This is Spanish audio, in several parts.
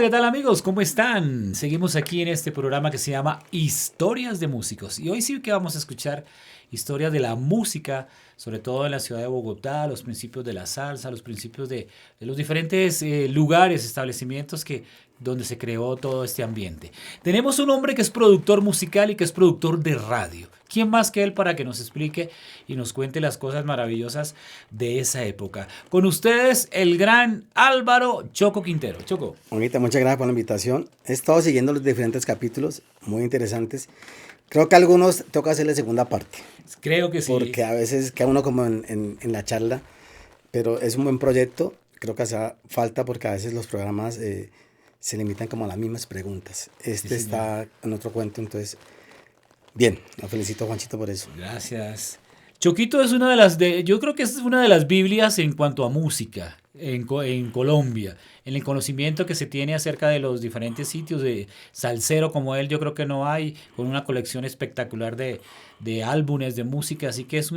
¿qué tal amigos? ¿Cómo están? Seguimos aquí en este programa que se llama Historias de Músicos. Y hoy sí que vamos a escuchar historias de la música, sobre todo en la ciudad de Bogotá, los principios de la salsa, los principios de los diferentes lugares, establecimientos donde se creó todo este ambiente. Tenemos un hombre que es productor musical y que es productor de radio. ¿Quién más que él para que nos explique y nos cuente las cosas maravillosas de esa época? Con ustedes, el gran Álvaro Choco Quintero. Choco. Bonita, muchas gracias por la invitación. He estado siguiendo los diferentes capítulos, muy interesantes. Creo que a algunos toca hacerle segunda parte. Creo que sí. Porque a veces queda uno como en la charla, pero es un buen proyecto. Creo que hace falta porque a veces los programas se limitan como a las mismas preguntas. Este sí, está en otro cuento, entonces, bien, lo felicito a Juanchito por eso. Gracias. Choquito es yo creo que es una de las Biblias en cuanto a música en Colombia, en el conocimiento que se tiene acerca de los diferentes sitios de salsero como él, yo creo que no hay, con una colección espectacular de álbumes de música, así que es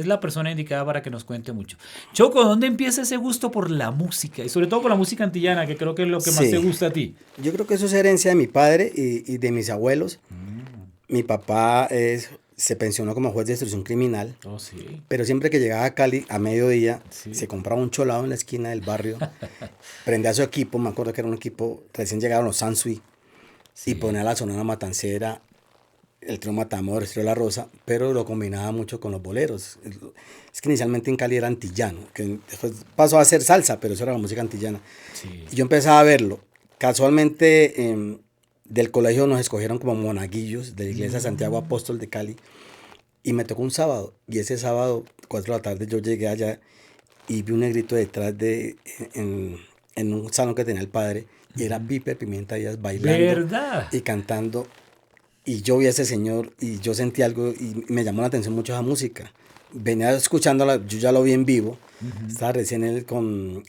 la persona indicada para que nos cuente mucho. Choco, ¿dónde empieza ese gusto por la música? Y sobre todo por la música antillana, que creo que es lo que más te gusta a ti. Yo creo que eso es herencia de mi padre y de mis abuelos. Mi papá se pensionó como juez de instrucción criminal, sí. Pero siempre que llegaba a Cali a mediodía, se compraba un cholado en la esquina del barrio, prendía su equipo, me acuerdo que era un equipo, recién llegaron los Sansui, y ponía la Sonora Matancera, el trío Matamoros, el trío La Rosa, pero lo combinaba mucho con los boleros. Es que inicialmente en Cali era antillano, que después pasó a ser salsa, pero eso era la música antillana. Sí. Y yo empezaba a verlo. Casualmente del colegio nos escogieron como monaguillos de la iglesia Santiago Apóstol de Cali. Y me tocó un sábado, y ese sábado, 4 de la tarde, yo llegué allá y vi un negrito detrás en un salón que tenía el padre, y era Pipe Pimienta Díaz bailando. ¿Verdad? Y cantando, y yo vi a ese señor, y yo sentí algo, y me llamó la atención mucho esa música. Venía escuchándola, yo ya lo vi en vivo, estaba recién él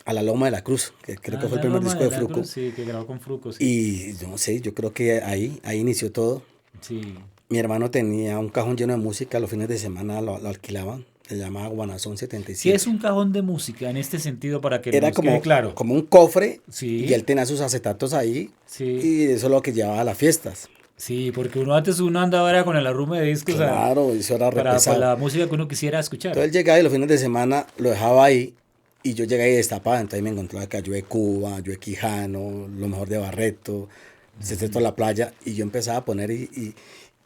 a la Loma de la Cruz, que creo que fue el primer disco de Fruco. Cruz, sí, que grabó con Fruco, sí. Y yo no sé, yo creo que ahí inició todo. Sí. Mi hermano tenía un cajón lleno de música, los fines de semana lo alquilaban, se llamaba Guanazón 77. ¿Qué es un cajón de música en este sentido para que era nos quede claro? Como un cofre, sí. Y él tenía sus acetatos ahí, sí. Y eso es lo que llevaba a las fiestas. Sí, porque antes andaba con el arrume de discos. Claro, eso era para la música que uno quisiera escuchar. Entonces él llegaba y los fines de semana lo dejaba ahí, y yo llegué y destapaba, entonces me encontraba acá Joe Cuba, Joe Quijano, lo mejor de Barreto, Sexteto de la Playa, y yo empezaba a poner y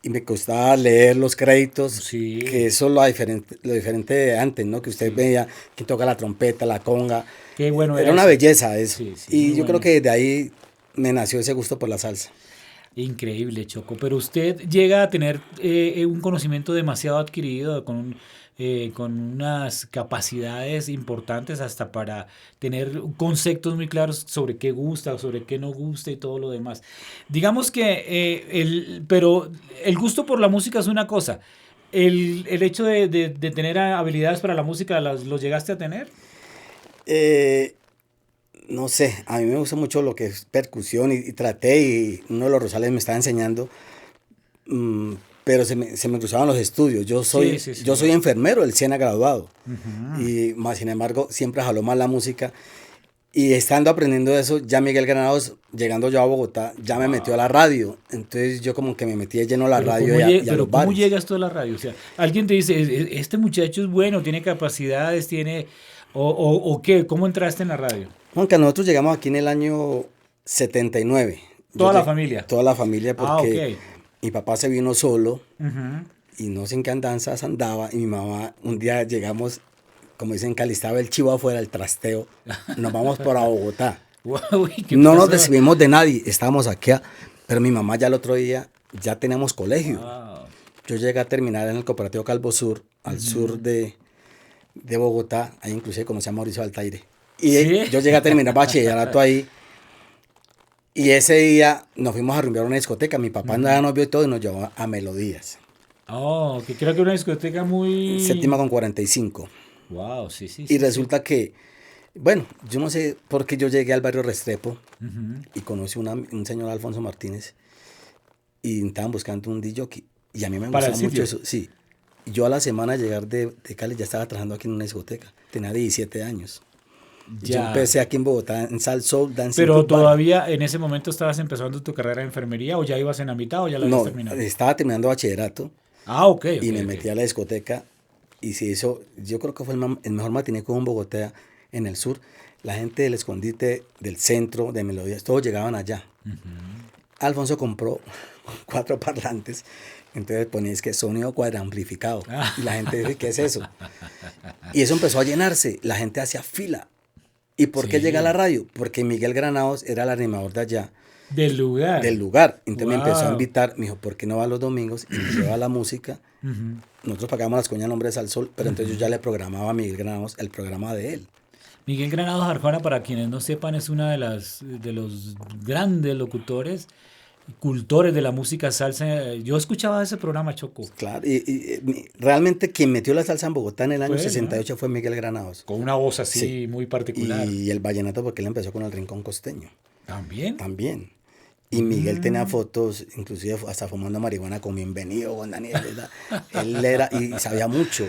me costaba leer los créditos, sí. Que eso es lo diferente de antes, ¿no? Que usted veía quién toca la trompeta, la conga. Qué bueno era una eso. Belleza eso. Sí, y yo creo que desde ahí me nació ese gusto por la salsa. Increíble, Choco. Pero usted llega a tener un conocimiento demasiado adquirido con unas capacidades importantes hasta para tener conceptos muy claros sobre qué gusta, sobre qué no gusta y todo lo demás. Digamos que, pero el gusto por la música es una cosa. ¿El hecho de tener habilidades para la música los llegaste a tener? No sé, a mí me gusta mucho lo que es percusión y traté, y uno de los Rosales me estaba enseñando, pero se me cruzaban los estudios. Yo soy enfermero del SENA graduado, y más sin embargo siempre jaló más la música, y estando aprendiendo eso, ya Miguel Granados, llegando yo a Bogotá, ya me metió a la radio. Entonces yo como que me metí de lleno a la radio y a los bares. ¿Cómo llegas tú a la radio? O sea, alguien te dice, este muchacho es bueno, tiene capacidades, o ¿qué? ¿Cómo entraste en la radio? Juanca, nosotros llegamos aquí en el año 79. ¿Toda la familia? Toda la familia, porque mi papá se vino solo, y no sé en qué andanzas andaba, y mi mamá, un día llegamos, como dicen en Cali, estaba el chivo afuera, el trasteo, nos vamos para Bogotá. Uy, no nos recibimos de nadie, estábamos aquí, pero mi mamá ya el otro día, ya teníamos colegio. Wow. Yo llegué a terminar en el Cooperativo Calvo Sur, al sur de Bogotá, ahí inclusive conocí a Mauricio Altaire. Y yo llegué a terminar bachillerato ahí, y ese día nos fuimos a rumbear a una discoteca. Mi papá nos vio todo y nos llevó a Melodías. Oh, que creo que una discoteca muy... Séptima con 45. Wow, sí. Y resulta que, bueno, yo no sé por qué yo llegué al barrio Restrepo, y conocí un señor Alfonso Martínez, y estaban buscando un DJ, y a mí me gustaba mucho eso. Sí. Yo a la semana de llegar de Cali ya estaba trabajando aquí en una discoteca. Tenía 17 años. Yo Ya. empecé aquí en Bogotá en Salsa Soul Dancing Pero Club Bar. todavía en ese momento estabas empezando tu carrera de enfermería o ya ibas en la mitad o ya la habías No, terminado. estaba terminando bachillerato Ah, ok, ok, y me ok. metí a la discoteca y se hizo, yo creo que fue el mejor matiné que hubo en Bogotá, en el sur. La gente del Escondite, del centro, de Melodías, todos llegaban allá. Alfonso compró 4 parlantes, entonces ponía es que sonido cuadramplificado. Y la gente dice, ¿qué es eso? Y eso empezó a llenarse, la gente hacía fila. ¿Y por qué llega a la Sí. radio? Porque Miguel Granados era el animador de allá, Del lugar. del lugar. Entonces me empezó a Wow. invitar, me dijo, ¿por qué no va los domingos? Y me lleva la música. Ujú. Nosotros pagamos las coñas Nombres al Sol, pero entonces yo ya le programaba a Miguel Granados el programa de él. Miguel Granados Arjona, para quienes no sepan, es una de los grandes locutores, cultores de la música salsa. Yo escuchaba ese programa, Choco. Claro, realmente quien metió la salsa en Bogotá en el año Fue él, ¿no? 68 fue Miguel Granados. Con una voz así Sí. muy particular. Y el vallenato porque él empezó con el Rincón Costeño. ¿También? También. Y Miguel tenía fotos, inclusive hasta fumando marihuana con Bienvenido, con Daniel, ¿verdad? Él era, y sabía mucho.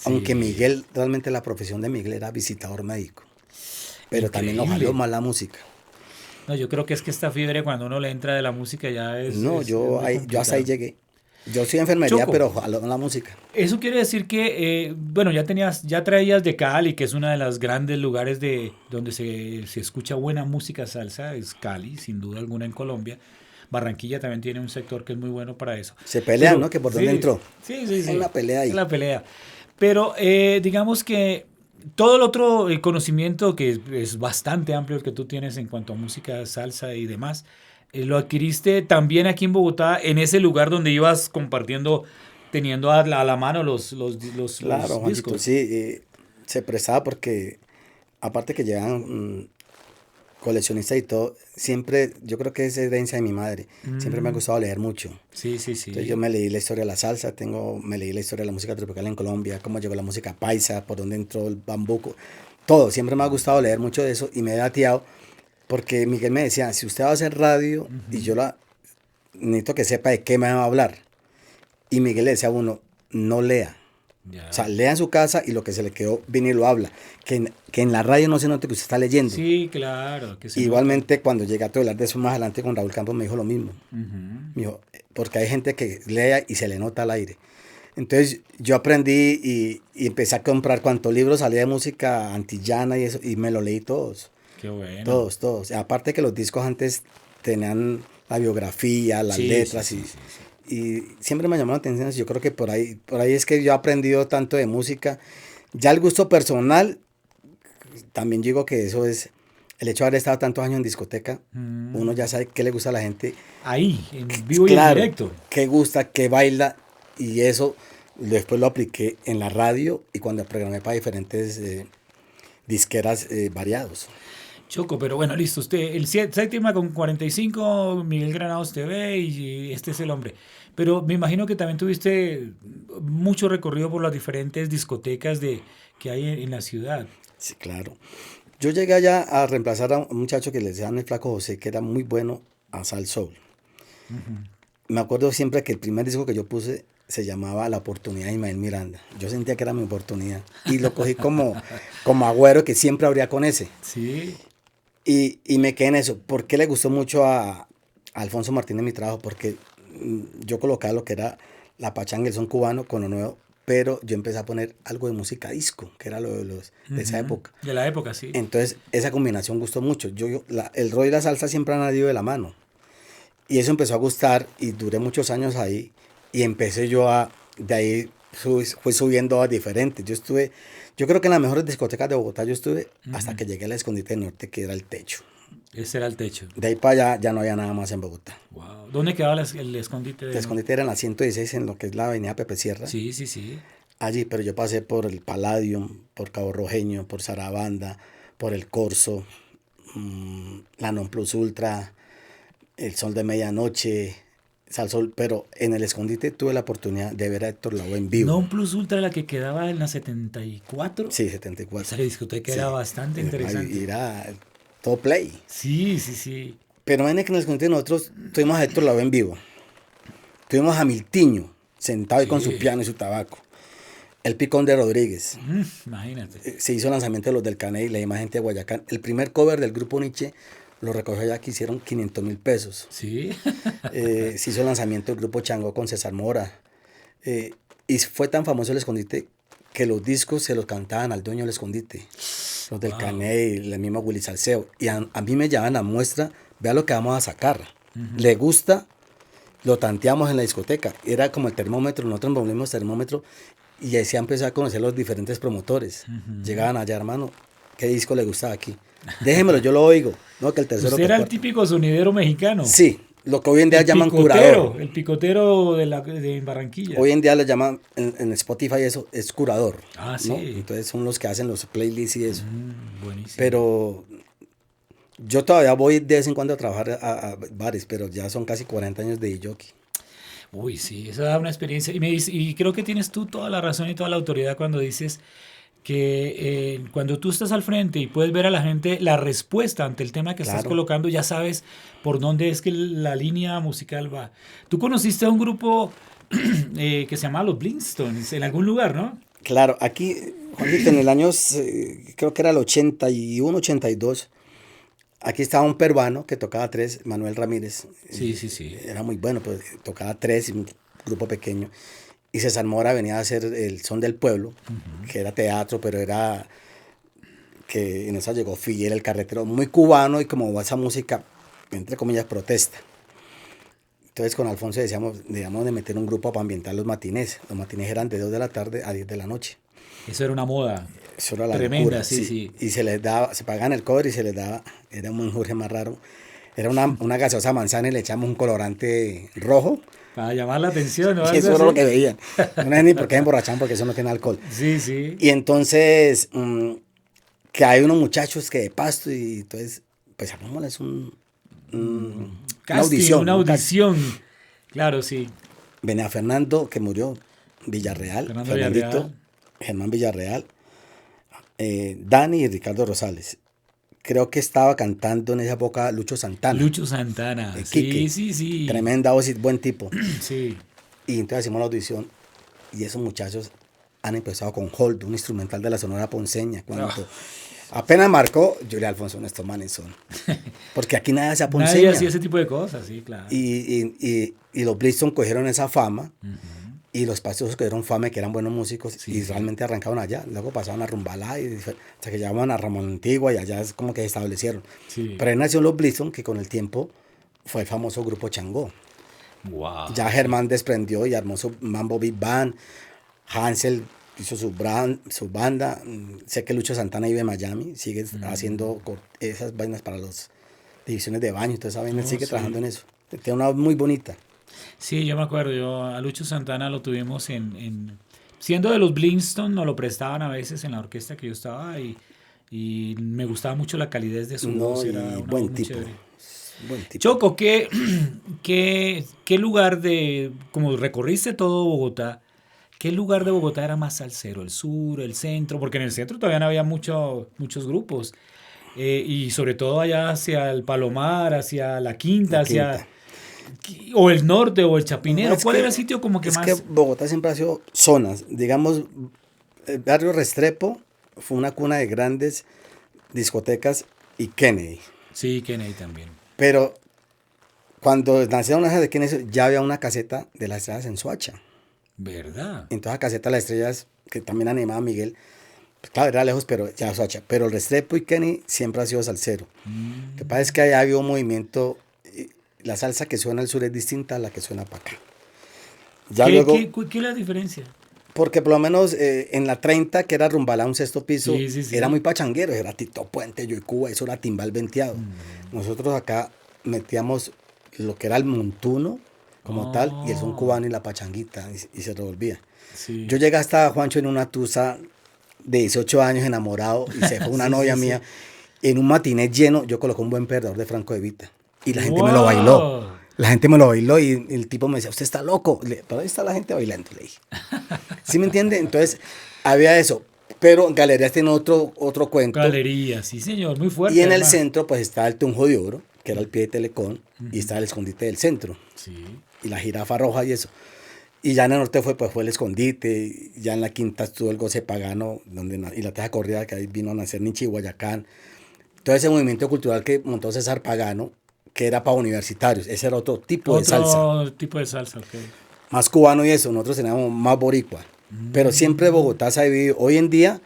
Aunque Miguel, realmente la profesión de Miguel era visitador médico. Pero también nos Increíble. jaló más la música. No, yo creo que es que esta fiebre cuando uno le entra de la música ya No, es yo, muy yo hasta ahí complicado. llegué. Yo soy enfermería, Choco, pero jaló la música. eso quiere decir que, bueno, ya traías de Cali, que es uno de los grandes lugares de donde se escucha buena música salsa, es Cali, sin duda alguna en Colombia. Barranquilla también tiene un sector que es muy bueno para eso. Se pelean, Pero, ¿no? Que por sí, dónde entró. sí, sí, Hay sí. una pelea Es ahí. la pelea. Pero digamos que todo el otro conocimiento, que es bastante amplio el que tú tienes en cuanto a música, salsa y demás, lo adquiriste también aquí en Bogotá, en ese lugar donde ibas compartiendo, teniendo a la mano Claro, los Juanchito, discos. sí, se prestaba porque, aparte que llevan coleccionistas y todo, siempre, yo creo que es herencia de mi madre, siempre me ha Mm, gustado leer mucho. sí, sí, Entonces yo sí. me leí la historia de la salsa, me leí la historia de la música tropical en Colombia, cómo llegó la música paisa, por dónde entró el bambuco, todo, siempre me ha gustado leer mucho de eso y me he dateado porque Miguel me decía, si usted va a hacer radio y yo necesito que sepa de qué me va a hablar. Y Miguel le decía a uno, no lea. O sea, Ya. lea en su casa y lo que se le quedó, viene y lo habla. Que en la radio no se note que usted está leyendo. Sí, claro, que se nota. Igualmente, cuando llegué a hablar de eso más adelante con Raúl Campos, me dijo lo mismo. Ujú. Me dijo, porque hay gente que lea y se le nota al aire. Entonces, yo aprendí y empecé a comprar cuantos libros salía de música antillana y eso, y me lo leí todos. Qué bueno. Todos, todos. Aparte que los discos antes tenían la biografía, las Sí, sí, letras sí, sí, sí. y siempre me llamó la atención. Yo creo que por ahí es que yo he aprendido tanto de música. Ya el gusto personal, también digo que eso es el hecho de haber estado tantos años en discoteca. Uno ya sabe qué le gusta a la gente. Ahí, en vivo y en Claro, directo. qué gusta, qué baila y eso después lo apliqué en la radio y cuando programé para diferentes disqueras variados. Choco, pero bueno, listo. Usted, el séptima con 45, Miguel Granados TV y este es el hombre. Pero me imagino que también tuviste mucho recorrido por las diferentes discotecas que hay en la ciudad. Sí, claro. Yo llegué allá a reemplazar a un muchacho que le decían el Flaco José, que era muy bueno a Sal Soul. Me acuerdo siempre que el primer disco que yo puse se llamaba La Oportunidad de Ismael Miranda. Yo sentía que era mi oportunidad. Y lo cogí como agüero que siempre abría con ese. Sí. Y me quedé en eso. ¿Por qué le gustó mucho a Alfonso Martínez mi trabajo? Porque yo colocaba lo que era la pachanga, el son cubano con lo nuevo, pero yo empecé a poner algo de música disco, que era lo de esa época. De la época, sí. Entonces, esa combinación gustó mucho. El rock y la salsa siempre han ido de la mano. Y eso empezó a gustar y duré muchos años ahí. Y empecé de ahí fui subiendo a diferentes. Yo creo que en las mejores discotecas de Bogotá yo estuve hasta que llegué al Escondite del Norte, que era el techo. Ese era el techo. De ahí para allá ya no había nada más en Bogotá. Wow. ¿Dónde quedaba el escondite El de Escondite era en la 116, en lo que es la avenida Pepe Sierra. Sí, sí, sí. Allí, pero yo pasé por el Palladium, por Cabo Rojeño, por Sarabanda, por el Corso, la Non Plus Ultra, el Sol de Medianoche, Salsol, pero en el Escondite tuve la oportunidad de ver a Héctor Lavoe en vivo. Non Plus Ultra, la que quedaba en la 74. Sí, 74. Esa discoteca Sí, era bastante interesante. era todo play. Sí, sí, sí. Pero ven que en el Escondite nosotros tuvimos a Héctor Lavoe en vivo. Tuvimos a Miltiño sentado ahí con su Sí. piano y su tabaco. El Picón de Rodríguez. Imagínate. Se hizo lanzamiento de los del Caney, la misma gente de Guayacán. El primer cover del grupo Nietzsche lo recogió allá que hicieron 500.000 pesos. Sí. Se hizo el lanzamiento del grupo Changó con César Mora. Y fue tan famoso el escondite que los discos se los cantaban al dueño del escondite. Los del Caney, el mismo Willy Salceo. Y a mí me llaman a muestra, vea lo que vamos a sacar. ¿Le gusta? Lo tanteamos en la discoteca. Era como el termómetro, nosotros volvimos termómetro. Y ahí se empezó a conocer los diferentes promotores. Llegaban allá, hermano, ¿qué disco le gustaba aquí? Déjemelo, yo lo oigo. No, que el tercero. ¿Usted era el típico sonidero mexicano? Sí, lo que hoy en día llaman curador. El picotero de Barranquilla. Hoy en día le llaman, en Spotify eso, es curador. Ah, sí. ¿no? Entonces son los que hacen los playlists y eso. Buenísimo. Pero yo todavía voy de vez en cuando a trabajar a bares, pero ya son casi 40 años de jockey. Uy, sí, eso da una experiencia. Y creo que tienes tú toda la razón y toda la autoridad cuando dices que cuando tú estás al frente y puedes ver a la gente la respuesta ante el tema que estás colocando, ya sabes por dónde es que la línea musical va. Tú conociste a un grupo que se llamaba Los Blindstones en algún lugar, ¿no? Claro, aquí, Juanito, en el año, creo que era el 81, 82, aquí estaba un peruano que tocaba tres, Manuel Ramírez. Sí. Era muy bueno, pues tocaba tres, un grupo pequeño. Y César Mora venía a hacer el Son del Pueblo, que era teatro, pero era que en esa llegó Figuera, el carretero, muy cubano y como esa música, entre comillas, protesta. Entonces con Alfonso decíamos de meter un grupo para ambientar los matinés. Los matinés eran de 2 de la tarde a 10 de la noche. Eso era una moda. Eso era la tremenda, locura, sí. Y se les daba, se pagaban el cover y se les daba, era un menjurje más raro. Era una gaseosa manzana y le echamos un colorante rojo. Para llamar la atención, ¿no? Y eso era lo que veían. No es ni por qué emborrachan, porque eso no tiene alcohol. Sí. Y entonces, que hay unos muchachos que de Pasto, y entonces, pues hagámosles una audición. Claro, sí. Venía Fernando, que murió, Villarreal, Germán Villarreal, Dani y Ricardo Rosales. Creo que estaba cantando en esa época Lucho Santana. Sí. Tremenda voz y buen tipo. Sí. Y entonces hicimos la audición y esos muchachos han empezado con Hold, un instrumental de la Sonora Ponceña. Cuando apenas marcó, yo le Alfonso, estos manes son. Porque aquí nadie hacía ponceña. Nadie hacía ese tipo de cosas, sí, claro. Y los Blistons cogieron esa fama. Y los pastosos que dieron fama, que eran buenos músicos, y realmente arrancaron allá. Luego pasaron a Rumbalá, hasta que llamaban a Ramón Antigua, y allá es como que se establecieron. Sí. Pero ahí nació los Blistons, que con el tiempo fue el famoso grupo Changó. Wow. Ya Germán desprendió y armó su Mambo Big Band. Hansel hizo su banda. Sé que Lucho Santana vive en Miami, sigue haciendo esas vainas para las divisiones de baño, toda esa vaina, sigue trabajando en eso. Tiene una voz muy bonita. Sí, yo me acuerdo, a Lucho Santana lo tuvimos siendo de los Blindstones, nos lo prestaban a veces en la orquesta que yo estaba y me gustaba mucho la calidez de su voz. Era buen tipo. Choco, ¿qué lugar como recorriste todo Bogotá, qué lugar de Bogotá era más salsero? ¿El sur, el centro? Porque en el centro todavía no había muchos grupos. Y sobre todo allá hacia el Palomar, hacia la Quinta. O el norte o el Chapinero. ¿Cuál era el sitio como que más? Es que Bogotá siempre ha sido zonas. Digamos, el barrio Restrepo fue una cuna de grandes discotecas y Kennedy. Sí, Kennedy también. Pero cuando nacieron las de Kennedy ya había una caseta de las estrellas en Soacha. ¿Verdad? Entonces la caseta de las estrellas, que también animaba a Miguel, pues, claro, era lejos, pero ya Soacha. Pero el Restrepo y Kennedy siempre ha sido salsero. Lo que pasa es que allá había un movimiento. La salsa que suena al sur es distinta a la que suena para acá. ¿Qué es la diferencia? Porque por lo menos en la 30, que era Rumbalá, un sexto piso, sí. era muy pachanguero, era Tito Puente, Yo y Cuba, eso era timbal venteado. Nosotros acá metíamos lo que era el montuno como tal, y el son cubano y la pachanguita, y se revolvía. Sí. Yo llegué hasta Juancho en una tusa de 18 años, enamorado, y se fue una novia mía. En un matiné lleno, yo coloqué un buen perdedor de Franco de Vita. Y la gente me lo bailó. La gente me lo bailó y el tipo me decía, usted está loco. Pero ahí está la gente bailando, le dije. ¿Sí me entiende? Entonces, había eso. Pero Galerías tiene otro cuento. Galerías, sí señor, muy fuerte. Y en el centro, pues está el Tunjo de Oro, que era el pie de Telecom, y está el Escondite del Centro. Sí. Y la Jirafa Roja y eso. Y ya en el norte fue el Escondite, ya en la quinta estuvo el Goce Pagano, y la Teja Corrida, que ahí vino a nacer Nietzsche y Guayacán. Todo ese movimiento cultural que montó César Pagano, que era para universitarios, ese era otro tipo de salsa, Otro tipo de salsa, ok. más cubano y eso, nosotros teníamos más boricua. Pero siempre Bogotá se ha vivido, hoy en día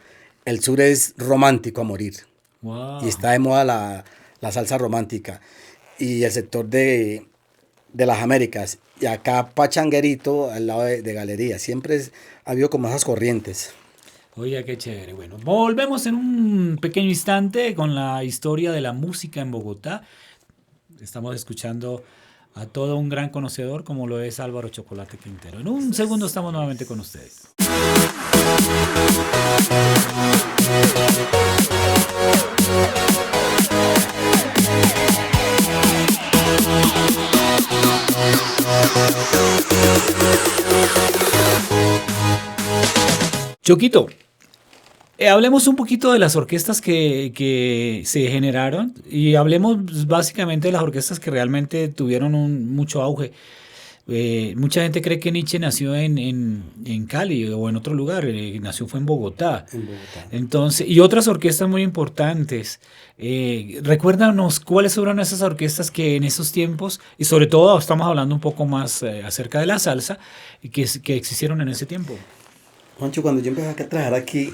el sur es romántico a morir, y Wow. está de moda la salsa romántica, y el sector de las Américas, y acá Pachanguerito al lado de Galería, ha habido como esas corrientes. Oye, qué chévere. Bueno, volvemos en un pequeño instante con la historia de la música en Bogotá. Estamos escuchando a todo un gran conocedor como lo es Álvaro Chocolate Quintero. En un segundo estamos nuevamente con ustedes. Choquito, hablemos un poquito de las orquestas que se generaron y hablemos básicamente de las orquestas que realmente tuvieron mucho auge. Mucha gente cree que Nietzsche nació en Cali o en otro lugar, fue en Bogotá. En Bogotá. Entonces, y otras orquestas muy importantes. Recuérdanos cuáles fueron esas orquestas que en esos tiempos, y sobre todo estamos hablando un poco más acerca de la salsa, que existieron en ese tiempo. Juancho, cuando yo empecé a trabajar aquí,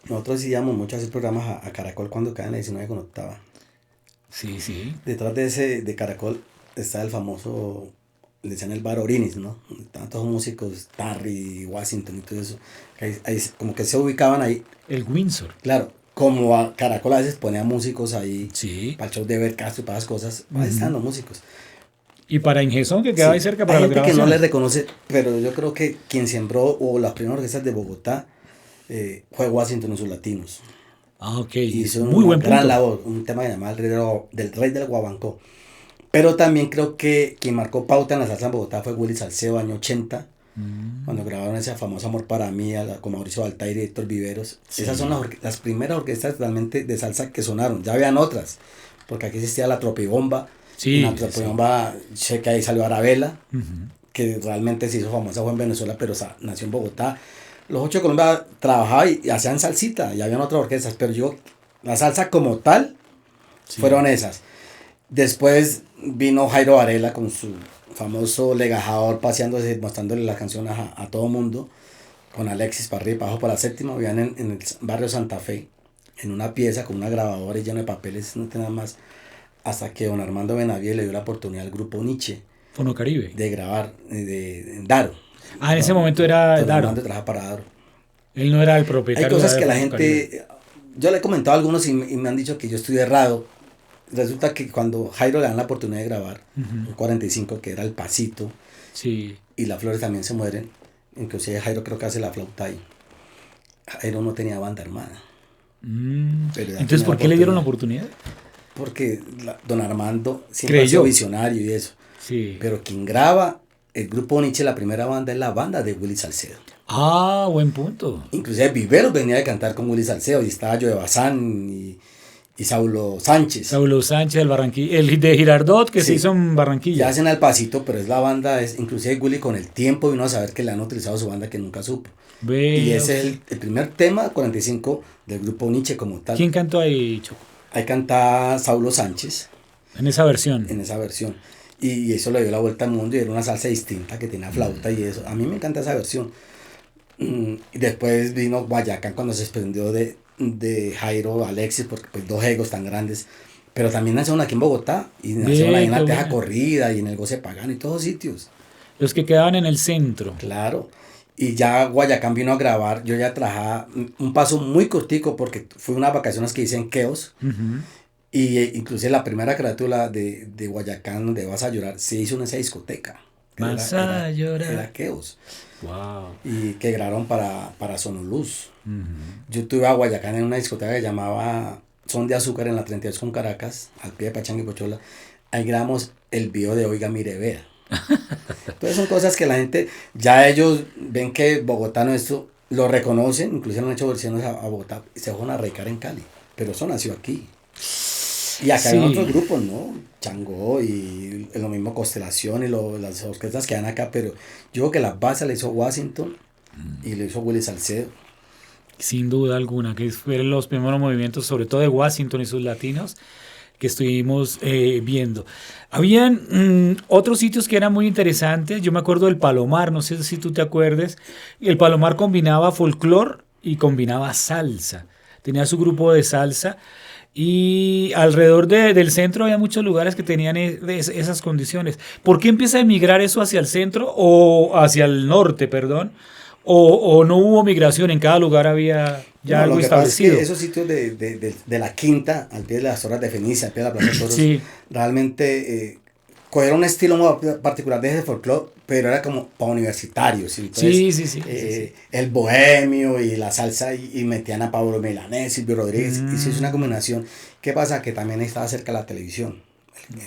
nosotros íbamos mucho a hacer programas a Caracol cuando cae en la 19 con octava. Sí, sí. Detrás de Caracol está el famoso, le decían el bar Orinis, ¿no? Estaban todos músicos, Tarry, Washington y todo eso. Como que se ubicaban ahí. El Windsor. Claro, como a Caracol a veces ponía músicos ahí, Sí. para el show de Ver Castro y para las cosas, ahí están los músicos. Y para Ingesón, que quedaba ahí Sí, cerca para hay las gente que no le grabaciones. reconoce, pero yo creo que quien sembró, o las primeras orquestas de Bogotá, fue Washington y sus latinos. Ah, ok. Y Es hizo muy una buen gran punto. labor, un tema llamado del Rey del Guabancó. Pero también creo que quien marcó pauta en la salsa en Bogotá fue Willy Salcedo, año 80, cuando grabaron ese famoso Amor para mí, con Mauricio Baltair y Héctor Viveros. Sí. Esas son las primeras orquestas realmente de salsa que sonaron. Ya habían otras, porque aquí existía la Tropibomba. Sí, En la sí. Tropibomba, sé que ahí salió Arabella, Ujú. que realmente se hizo famosa, fue en Venezuela, pero nació en Bogotá. Los Ocho de Colombia trabajaban y hacían salsita, y habían otras orquestas, pero la salsa como tal, Sí. fueron esas. Después vino Jairo Varela con su famoso legajador paseándose, mostrándole la canción a todo mundo, con Alexis para arriba y para abajo para la séptima, vivían en el barrio Santa Fe, en una pieza con una grabadora y lleno de papeles, no tenía más, hasta que don Armando Benavides le dio la oportunidad al grupo Nietzsche Fonocaribe. de grabar, de Daro. Ah, en ese momento era Don Daro. Armando trabaja para Daro. Él no era el Hay propietario cosas de que la Fonocaribe. gente, yo le he comentado a algunos y me han dicho que yo estoy errado. Resulta que cuando Jairo le dan la oportunidad de grabar, un 45 que era el pasito, Sí. y las flores también se mueren, inclusive Jairo creo que hace la flauta ahí. Jairo no tenía banda armada. Pero ya Entonces, tenía ¿por qué le dieron la oportunidad? Porque don Armando siempre ha Creyó. sido visionario y eso. Sí. Pero quien graba el grupo Nietzsche, la primera banda, es la banda de Willy Salcedo. Ah, buen punto. Inclusive Viveros venía de cantar con Willy Salcedo, y estaba Joe Bazán y Saulo Sánchez. Saulo Sánchez, el de Girardot, que se Sí. hizo en Ya Barranquilla. hacen al pasito, pero es la banda, inclusive Willy con el tiempo vino a saber que le han utilizado su banda que nunca supo. Ve, Y ese es el primer tema, 45, del grupo Nietzsche como tal. ¿quién cantó ahí, Choco? Ahí canta Saulo Sánchez En esa versión. en esa versión. Y eso le dio la vuelta al mundo y era una salsa distinta que tenía flauta y eso. A mí me encanta esa versión. Y después vino Guayacán cuando se desprendió de Jairo Alexis, porque pues dos egos tan grandes. Pero también nacieron aquí en Bogotá y nacieron ahí en qué la Teja bueno. Corrida y en el Goce Pagano y todos sitios. Los que quedaban en el centro. Claro. Y ya Guayacán vino a grabar. Yo ya trabajaba un paso muy cortico porque fue unas vacaciones que hice en Queos. Ujú. Y inclusive la primera carátula de Guayacán, donde vas a llorar, se hizo en esa discoteca. Vas a llorar. Era Queos. Wow. Y que grabaron para Sonoluz. Ujú. Yo estuve a Guayacán en una discoteca que llamaba Son de Azúcar en la 32 con Caracas, al pie de Pachanga y Pochola. Ahí grabamos el video de Oiga, mire, vea. Entonces son cosas que la gente, ya ellos ven que Bogotá nuestro, lo reconocen, incluso han hecho versiones a Bogotá y se van a radicar en Cali. Pero eso nació aquí. Y acá Sí. hay otros grupos, ¿no? Changó y lo mismo Constelación y las orquestas que dan acá, pero yo creo que la base la hizo Washington y la hizo Willy Salcedo. Sin duda alguna, que fueron los primeros movimientos, sobre todo de Washington y sus latinos, que estuvimos viendo. Habían otros sitios que eran muy interesantes. Yo me acuerdo del Palomar, no sé si tú te acuerdes. Y el Palomar combinaba folclore y combinaba salsa. Tenía su grupo de salsa. Y alrededor del centro había muchos lugares que tenían esas condiciones. ¿Por qué empieza a emigrar eso hacia el centro o hacia el norte, perdón? O no hubo migración, en cada lugar había ya No, lo algo que pasa es que establecido. esos sitios de la Quinta, al pie de las Torres de Fenicia, al pie de la Plaza de Toros, Sí, realmente cogieron un estilo muy particular de ese folclore, pero era como para universitarios. ¿Sí? Entonces, sí, sí, sí, sí, sí. el bohemio y la salsa y metían a Pablo Milanés, Silvio Rodríguez, y eso es una Mm. combinación. ¿Qué pasa? Que también estaba cerca de la televisión,